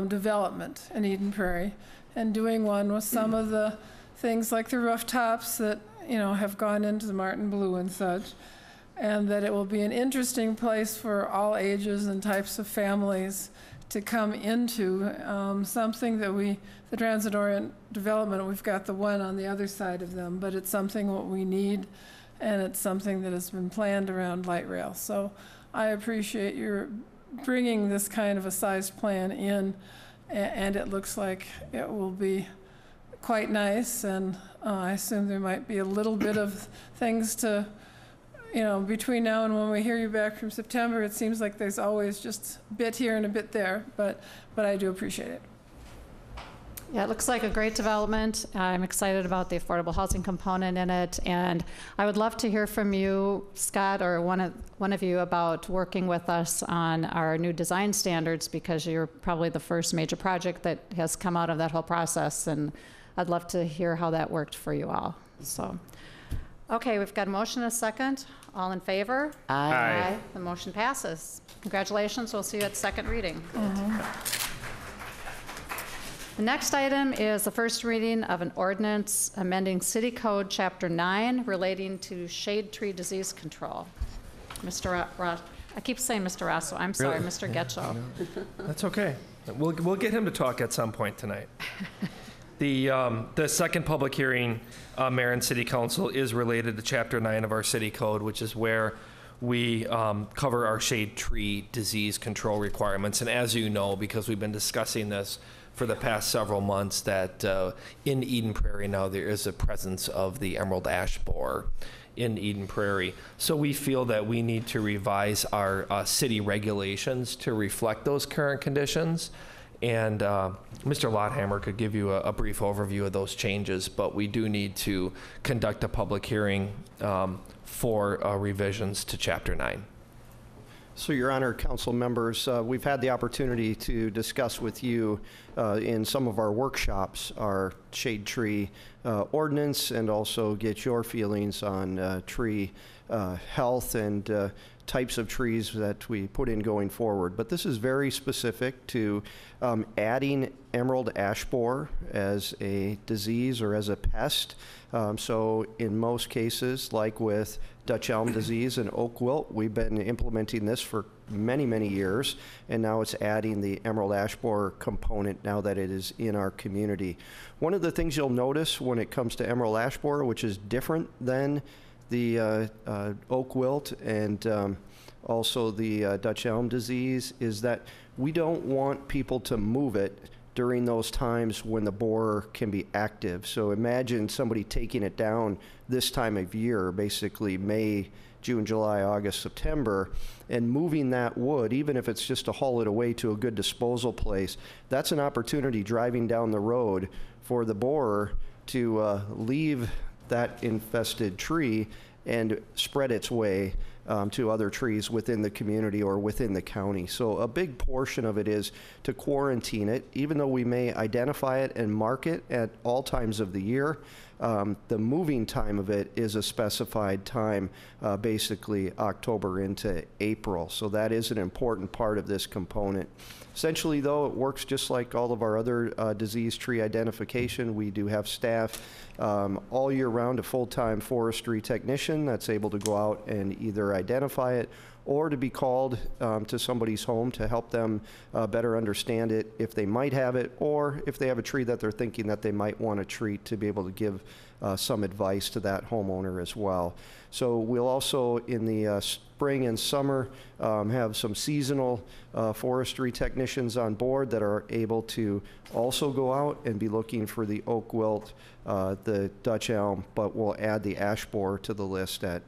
development in Eden Prairie, and doing one with some of the things like the rooftops that, you know, have gone into the Martin Blue and such, and that it will be an interesting place for all ages and types of families to come into, something that the transit orient development, we've got the one on the other side of them, but it's something what we need, and it's something that has been planned around light rail. So I appreciate your bringing this kind of a sized plan in, and it looks like it will be quite nice, and I assume there might be a little bit of things to, you know, between now and when we hear you back from September. It seems like there's always just a bit here and a bit there, but I do appreciate it. Yeah, it looks like a great development. I'm excited about the affordable housing component in it, and I would love to hear from you, Scott, or one of you, about working with us on our new design standards, because you're probably the first major project that has come out of that whole process, and I'd love to hear how that worked for you all. So, okay, we've got a motion and a second. All in favor? Aye. Aye. The motion passes. Congratulations. We'll see you at second reading. The next item is the first reading of an ordinance amending City Code Chapter 9 relating to shade tree disease control. Mr. I keep saying Mr. Rosso. I'm sorry, Really? Mr. Getchell. That's okay. We'll get him to talk at some point tonight. The second public hearing, Mayor and City Council, is related to Chapter 9 of our City Code, which is where we cover our shade tree disease control requirements. And as you know, because we've been discussing this for the past several months, that in Eden Prairie now there is a presence of the emerald ash borer in Eden Prairie. So we feel that we need to revise our city regulations to reflect those current conditions. And Mr. Lotthammer could give you a brief overview of those changes, but we do need to conduct a public hearing for revisions to Chapter 9. So, Your Honor, council members, we've had the opportunity to discuss with you in some of our workshops our shade tree ordinance, and also get your feelings on tree health and types of trees that we put in going forward. But this is very specific to adding emerald ash borer as a disease or as a pest. So in most cases, like with Dutch elm disease and oak wilt, we've been implementing this for many, many years, and now it's adding the emerald ash borer component now that it is in our community. One of the things you'll notice when it comes to emerald ash borer, which is different than the oak wilt and also the Dutch elm disease, is that we don't want people to move it during those times when the borer can be active. So imagine somebody taking it down this time of year, basically May, June, July, August, September, and moving that wood, even if it's just to haul it away to a good disposal place. That's an opportunity driving down the road for the borer to leave that infested tree and spread its way to other trees within the community or within the county. So a big portion of it is to quarantine it, even though we may identify it and mark it at all times of the year. The moving time of it is a specified time, basically October into April. So that is an important part of this component. Essentially, though, it works just like all of our other disease tree identification. We do have staff all year round, a full-time forestry technician that's able to go out and either identify it or to be called to somebody's home to help them better understand it if they might have it, or if they have a tree that they're thinking that they might want to treat, to be able to give some advice to that homeowner as well. So we'll also, in the spring and summer, have some seasonal forestry technicians on board that are able to also go out and be looking for the oak wilt, the Dutch elm, but we'll add the ash borer to the list at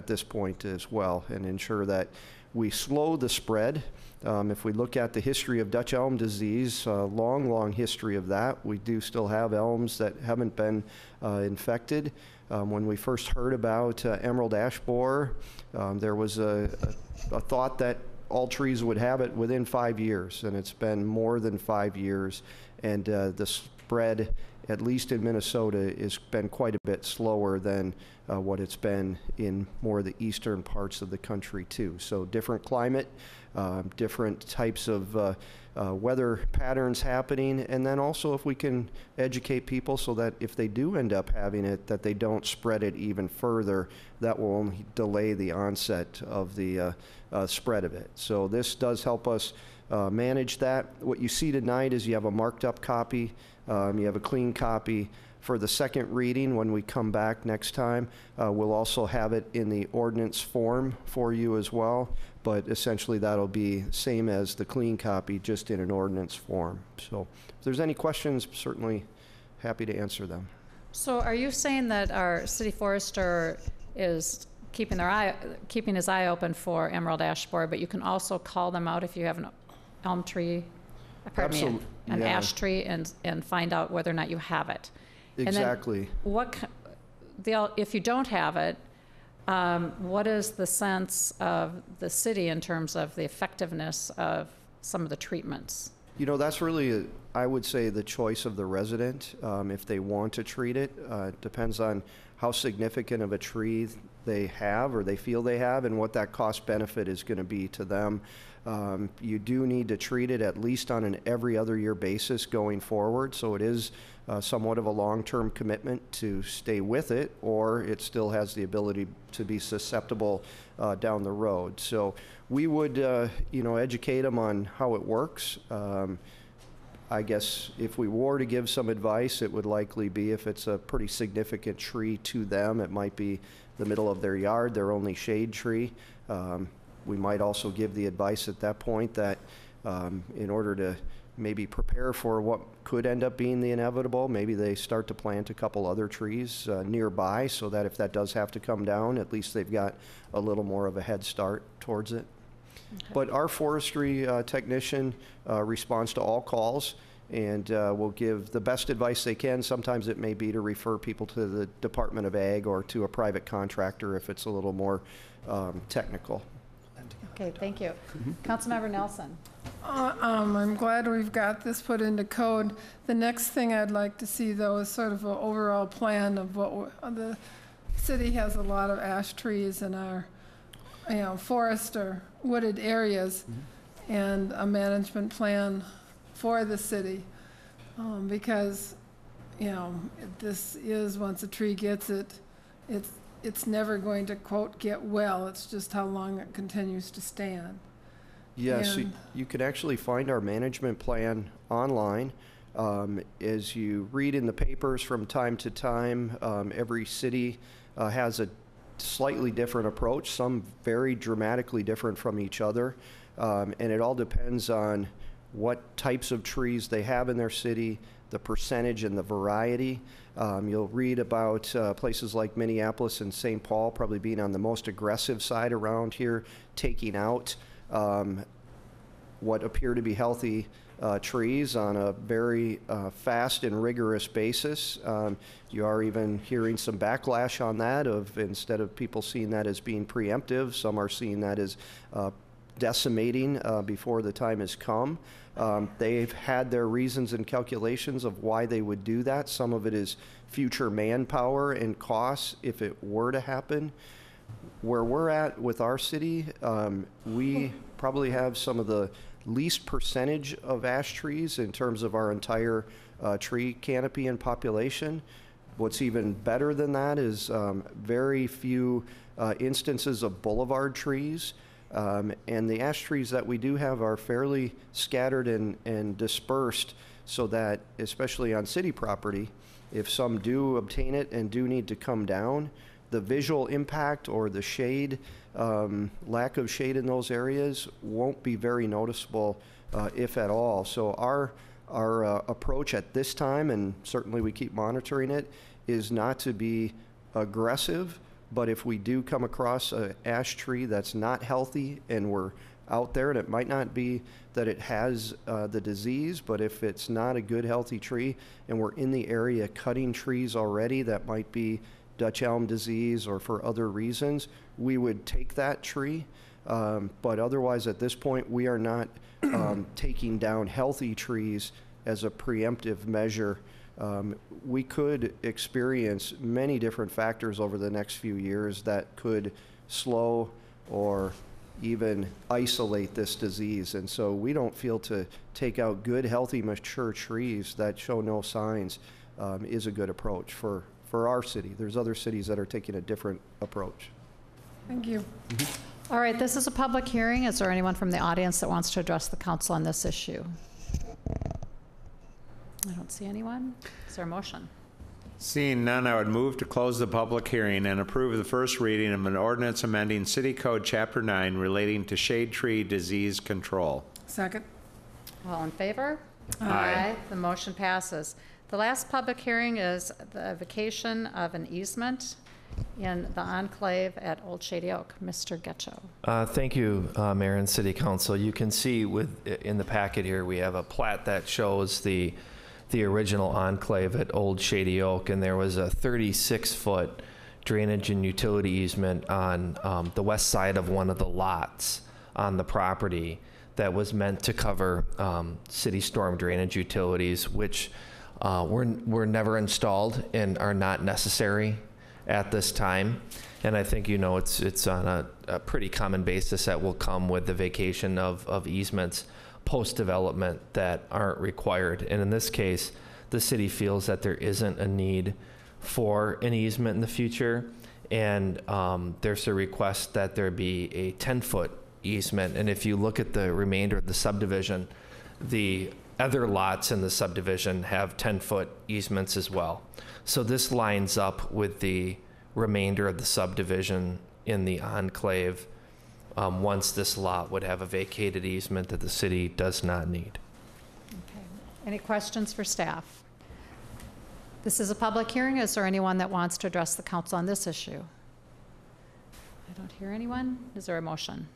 this point as well, and ensure that we slow the spread. If we look at the history of Dutch elm disease, long history of that, we do still have elms that haven't been infected. When we first heard about emerald ash borer, there was a thought that all trees would have it within 5 years, and it's been more than 5 years, and the spread, at least in Minnesota, has been quite a bit slower than what it's been in more of the eastern parts of the country too. So different climate, different types of weather patterns happening, and then also if we can educate people so that if they do end up having it, that they don't spread it even further, that will only delay the onset of the spread of it. So this does help us manage that. What you see tonight is you have a marked up copy, you have a clean copy. For the second reading, when we come back next time, we'll also have it in the ordinance form for you as well, but essentially that'll be same as the clean copy, just in an ordinance form. So if there's any questions, certainly happy to answer them. So are you saying that our city forester is keeping his eye open for emerald ash borer, but you can also call them out if you have an elm tree, pardon me, an ash tree, and find out whether or not you have it? Exactly. And then if you don't have it, what is the sense of the city in terms of the effectiveness of some of the treatments? You know, that's really, I would say, the choice of the resident. If they want to treat it, depends on how significant of a tree they have or they feel they have, and what that cost benefit is going to be to them. You do need to treat it at least on an every other year basis going forward, so it is somewhat of a long-term commitment to stay with it, or it still has the ability to be susceptible down the road. So we would educate them on how it works. I guess if we were to give some advice, it would likely be, if it's a pretty significant tree to them, it might be the middle of their yard, their only shade tree. We might also give the advice at that point that in order to maybe prepare for what could end up being the inevitable, maybe they start to plant a couple other trees nearby, so that if that does have to come down, at least they've got a little more of a head start towards it. Okay. But our forestry technician responds to all calls, and will give the best advice they can. Sometimes it may be to refer people to the Department of Ag or to a private contractor if it's a little more technical. Okay, thank you. Councilmember Nelson. I'm glad we've got this put into code. The next thing I'd like to see, though, is sort of an overall plan of what the city has. A lot of ash trees in our forest or wooded areas, and a management plan for the city, because this is, once a tree gets it, it's never going to, quote, get well. It's just how long it continues to stand. Yes, you can actually find our management plan online. As you read in the papers from time to time, every city has a slightly different approach, some very dramatically different from each other, and it all depends on what types of trees they have in their city, the percentage and the variety. You'll read about places like Minneapolis and St. Paul probably being on the most aggressive side around here, taking out what appear to be healthy trees on a very fast and rigorous basis. You are even hearing some backlash on that of instead of people seeing that as being preemptive, some are seeing that as decimating before the time has come. They've had their reasons and calculations of why they would do that. Some of it is future manpower and costs if it were to happen. Where we're at with our city, we probably have some of the least percentage of ash trees in terms of our entire tree canopy and population. What's even better than that is very few instances of boulevard trees. And the ash trees that we do have are fairly scattered and dispersed so that, especially on city property, if some do obtain it and do need to come down, the visual impact or the shade, lack of shade in those areas won't be very noticeable, if at all. So our approach at this time, and certainly we keep monitoring it, is not to be aggressive, but if we do come across an ash tree that's not healthy and we're out there, and it might not be that it has the disease, but if it's not a good healthy tree and we're in the area cutting trees already that might be Dutch elm disease or for other reasons, we would take that tree. But otherwise at this point we are not taking down healthy trees as a preemptive measure. We could experience many different factors over the next few years that could slow or even isolate this disease. And so we don't feel to take out good, healthy, mature trees that show no signs is a good approach for our city. There's other cities that are taking a different approach. Thank you. All right, this is a public hearing. Is there anyone from the audience that wants to address the council on this issue? I don't see anyone. Is there a motion? Seeing none, I would move to close the public hearing and approve the first reading of an ordinance amending City Code Chapter 9 relating to shade tree disease control. Second. All in favor? Aye. The motion passes. The last public hearing is the vacation of an easement in the enclave at Old Shady Oak. Mr. Getcho. Thank you, Mayor and City Council. You can see in the packet here, we have a plat that shows the original enclave at Old Shady Oak, and there was a 36-foot drainage and utility easement on the west side of one of the lots on the property that was meant to cover city storm drainage utilities, which were never installed and are not necessary at this time. And I think, you know, it's on a pretty common basis that will come with the vacation of easements post-development that aren't required. And in this case, the city feels that there isn't a need for an easement in the future. And there's a request that there be a 10-foot easement. And if you look at the remainder of the subdivision, the other lots in the subdivision have 10-foot easements as well. So this lines up with the remainder of the subdivision in the enclave. Once this lot would have a vacated easement that the city does not need. Okay. Any questions for staff? This is a public hearing. Is there anyone that wants to address the council on this issue? I don't hear anyone. Is there a motion?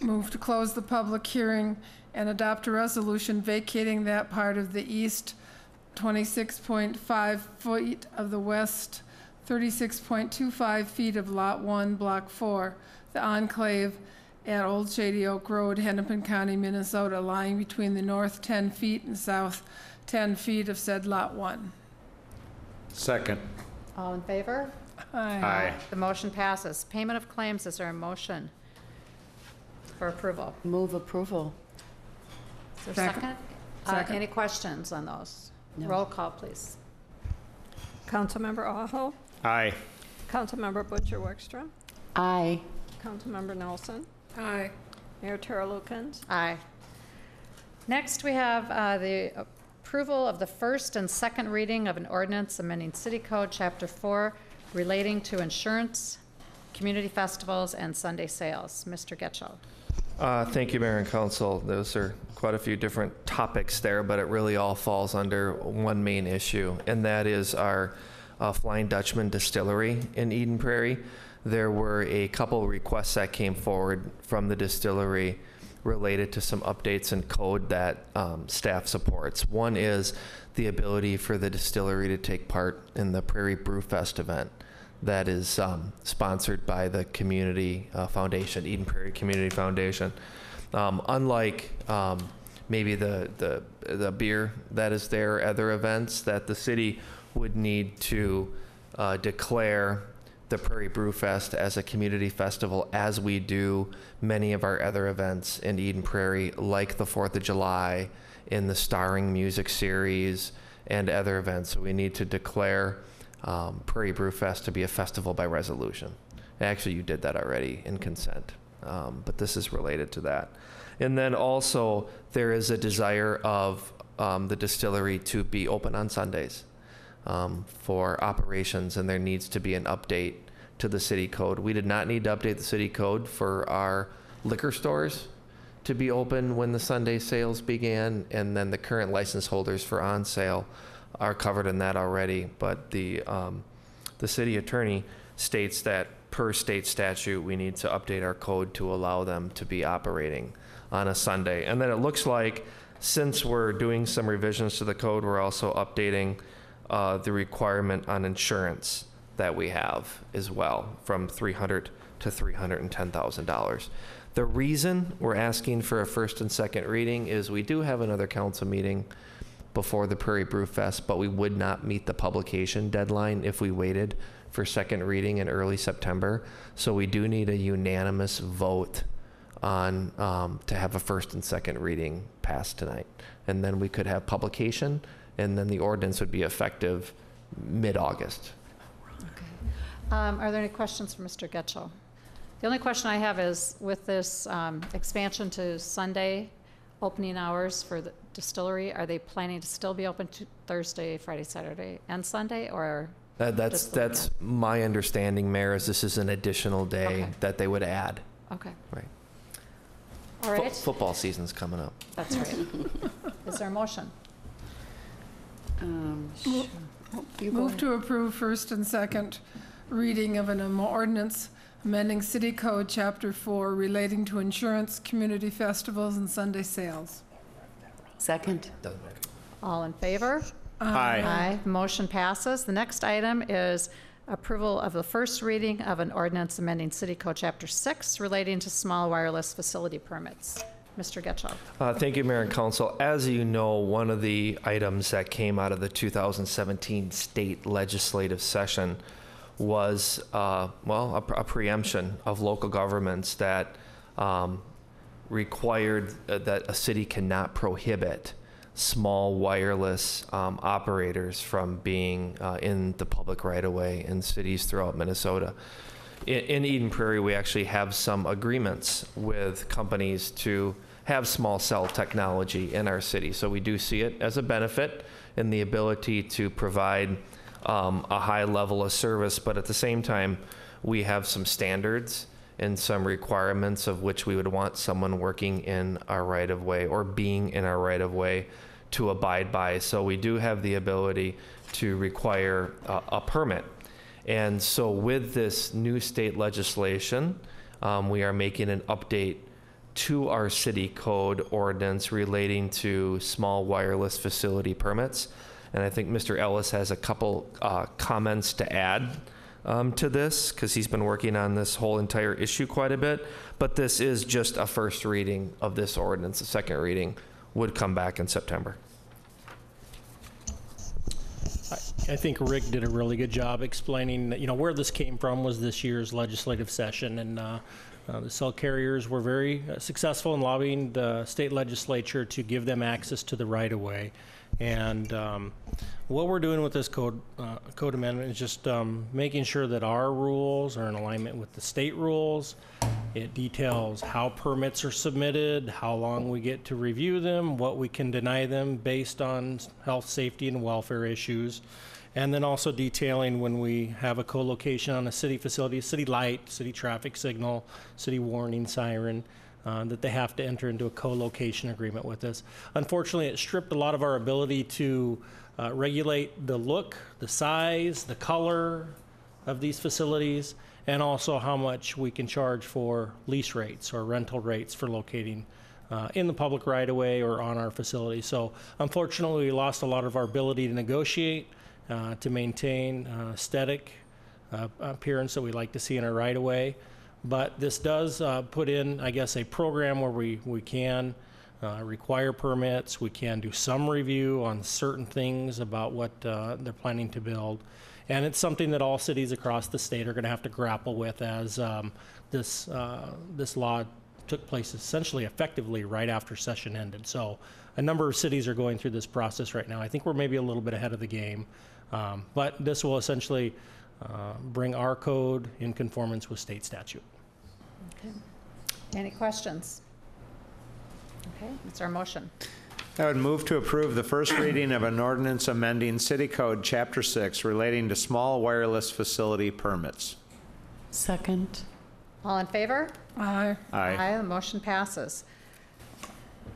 Move to close the public hearing and adopt a resolution vacating that part of the east 26.5 feet of the west 36.25 feet of Lot 1, Block 4, the enclave at Old Shady Oak Road, Hennepin County, Minnesota, lying between the north 10 feet and south 10 feet of said Lot 1. Second. All in favor? Aye. Aye. The motion passes. Payment of claims. Is there a motion for approval? Move approval. Is there a Second. second? Second. Any questions on those? No. Roll call, please. Councilmember Aho, Aye. Councilmember Butcher Wickstrom, Aye. Councilmember Nelson, Aye. Mayor Tara Lukens. Aye. Next, we have the approval of the first and second reading of an ordinance amending City Code Chapter 4 relating to insurance, community festivals, and Sunday sales. Mr. Getchell. Thank you, Mayor and Council. Those are quite a few different topics there, but it really all falls under one main issue, and that is our Flying Dutchman distillery in Eden Prairie. There were a couple requests that came forward from the distillery related to some updates in code that staff supports. One is the ability for the distillery to take part in the Prairie Brew Fest event that is sponsored by the community foundation, Eden Prairie Community Foundation. Unlike maybe the beer that is there, other events, that the city would need to declare the Prairie Brew Fest as a community festival, as we do many of our other events in Eden Prairie, like the 4th of July, in the Starring Music Series, and other events. So we need to declare Prairie Brew Fest to be a festival by resolution. Actually, you did that already in consent, but this is related to that. And then also, there is a desire of the distillery to be open on Sundays for operations, and there needs to be an update to the city code. We did not need to update the city code for our liquor stores to be open when the Sunday sales began, and then the current license holders for on sale are covered in that already. But the city attorney states that per state statute, we need to update our code to allow them to be operating on a Sunday. And then it looks like, since we're doing some revisions to the code, we're also updating the requirement on insurance that we have as well, from $300,000 to $310,000. The reason we're asking for a first and second reading is we do have another council meeting before the Prairie Brew Fest, but we would not meet the publication deadline if we waited for second reading in early September. So we do need a unanimous vote on to have a first and second reading passed tonight. And then we could have publication, and then the ordinance would be effective mid-August. Okay. Are there any questions for Mr. Getchell? The only question I have is, with this expansion to Sunday opening hours for the distillery, are they planning to still be open to Thursday, Friday, Saturday, and Sunday, or? That's my understanding, Mayor, is this is an additional day that they would add. Okay. Right. All right. Football season's coming up. That's right. Is there a motion? Sure. Move to approve first and second reading of an ordinance amending City Code Chapter 4 relating to insurance, community festivals, and Sunday sales. Second. All in favor? Aye. Aye. Motion passes. The next item is approval of the first reading of an ordinance amending City Code Chapter 6 relating to small wireless facility permits. Mr. Getchell. Thank you, Mayor and Council. As you know, one of the items that came out of the 2017 state legislative session was, a preemption of local governments that required that a city cannot prohibit small wireless operators from being in the public right-of-way in cities throughout Minnesota. In Eden Prairie, we actually have some agreements with companies to have small cell technology in our city. So we do see it as a benefit in the ability to provide a high level of service, but at the same time, we have some standards and some requirements of which we would want someone working in our right-of-way or being in our right-of-way to abide by. So we do have the ability to require a permit. And so with this new state legislation, we are making an update to our city code ordinance relating to small wireless facility permits. And I think Mr. Ellis has a couple comments to add to this, because he's been working on this whole entire issue quite a bit. But this is just a first reading of this ordinance. The second reading would come back in September. I think Rick did a really good job explaining, where this came from was this year's legislative session, and the cell carriers were very successful in lobbying the state legislature to give them access to the right-of-way. And what we're doing with this code amendment is just making sure that our rules are in alignment with the state rules. It details how permits are submitted, how long we get to review them, what we can deny them based on health, safety, and welfare issues. And then also detailing when we have a co-location on a city facility, city light, city traffic signal, city warning siren, that they have to enter into a co-location agreement with us. Unfortunately, it stripped a lot of our ability to regulate the look, the size, the color of these facilities, and also how much we can charge for lease rates or rental rates for locating in the public right of way or on our facility. So unfortunately, we lost a lot of our ability to negotiate, to maintain aesthetic appearance that we like to see in our right of way. But this does put in, I guess, a program where we can require permits, we can do some review on certain things about what they're planning to build. And it's something that all cities across the state are going to have to grapple with as this law took place essentially effectively right after session ended. So a number of cities are going through this process right now. I think we're maybe a little bit ahead of the game, but this will essentially bring our code in conformance with state statute. Okay. Any questions? Okay, it's our motion. I would move to approve the first reading of an ordinance amending City Code Chapter 6 relating to small wireless facility permits. Second. All in favor? Aye. Aye. The motion passes.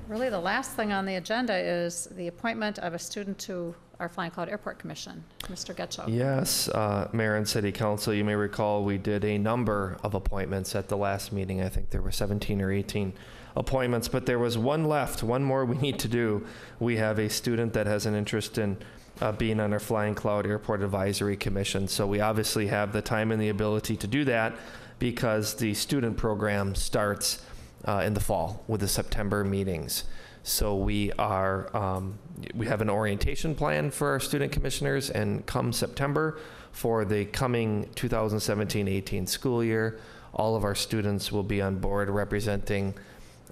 Really, the last thing on the agenda is the appointment of a student to our Flying Cloud Airport Commission. Mr. Getchell. Yes, Mayor and City Council, you may recall we did a number of appointments at the last meeting. I think there were 17 or 18 appointments, but there was one left, one more we need to do. We have a student that has an interest in being on our Flying Cloud Airport Advisory Commission. So we obviously have the time and the ability to do that because the student program starts in the fall with the September meetings. So we are, we have an orientation plan for our student commissioners, and come September for the coming 2017-18 school year, all of our students will be on board representing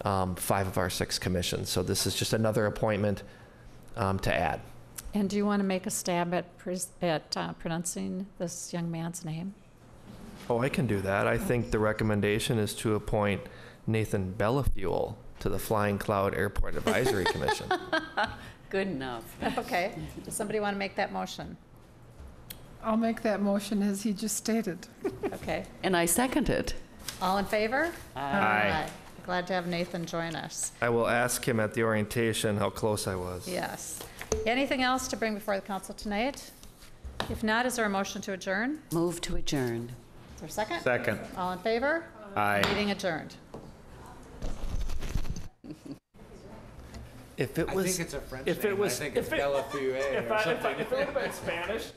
5 of our 6 commissions. So this is just another appointment to add. And do you want to make a stab at pronouncing this young man's name? Oh, I can do that. I think the recommendation is to appoint Nathan Bellafuel to the Flying Cloud Airport Advisory Commission. Good enough. Okay. Does somebody want to make that motion? I'll make that motion as he just stated. Okay. And I second it. All in favor? Aye. Glad to have Nathan join us. I will ask him at the orientation how close I was. Yes. Anything else to bring before the council tonight? If not, is there a motion to adjourn? Move to adjourn. Is there a second? Second. All in favor? Aye. Meeting adjourned. If it was, a French name. I think it's Bellafuel or something. If it would have been Spanish,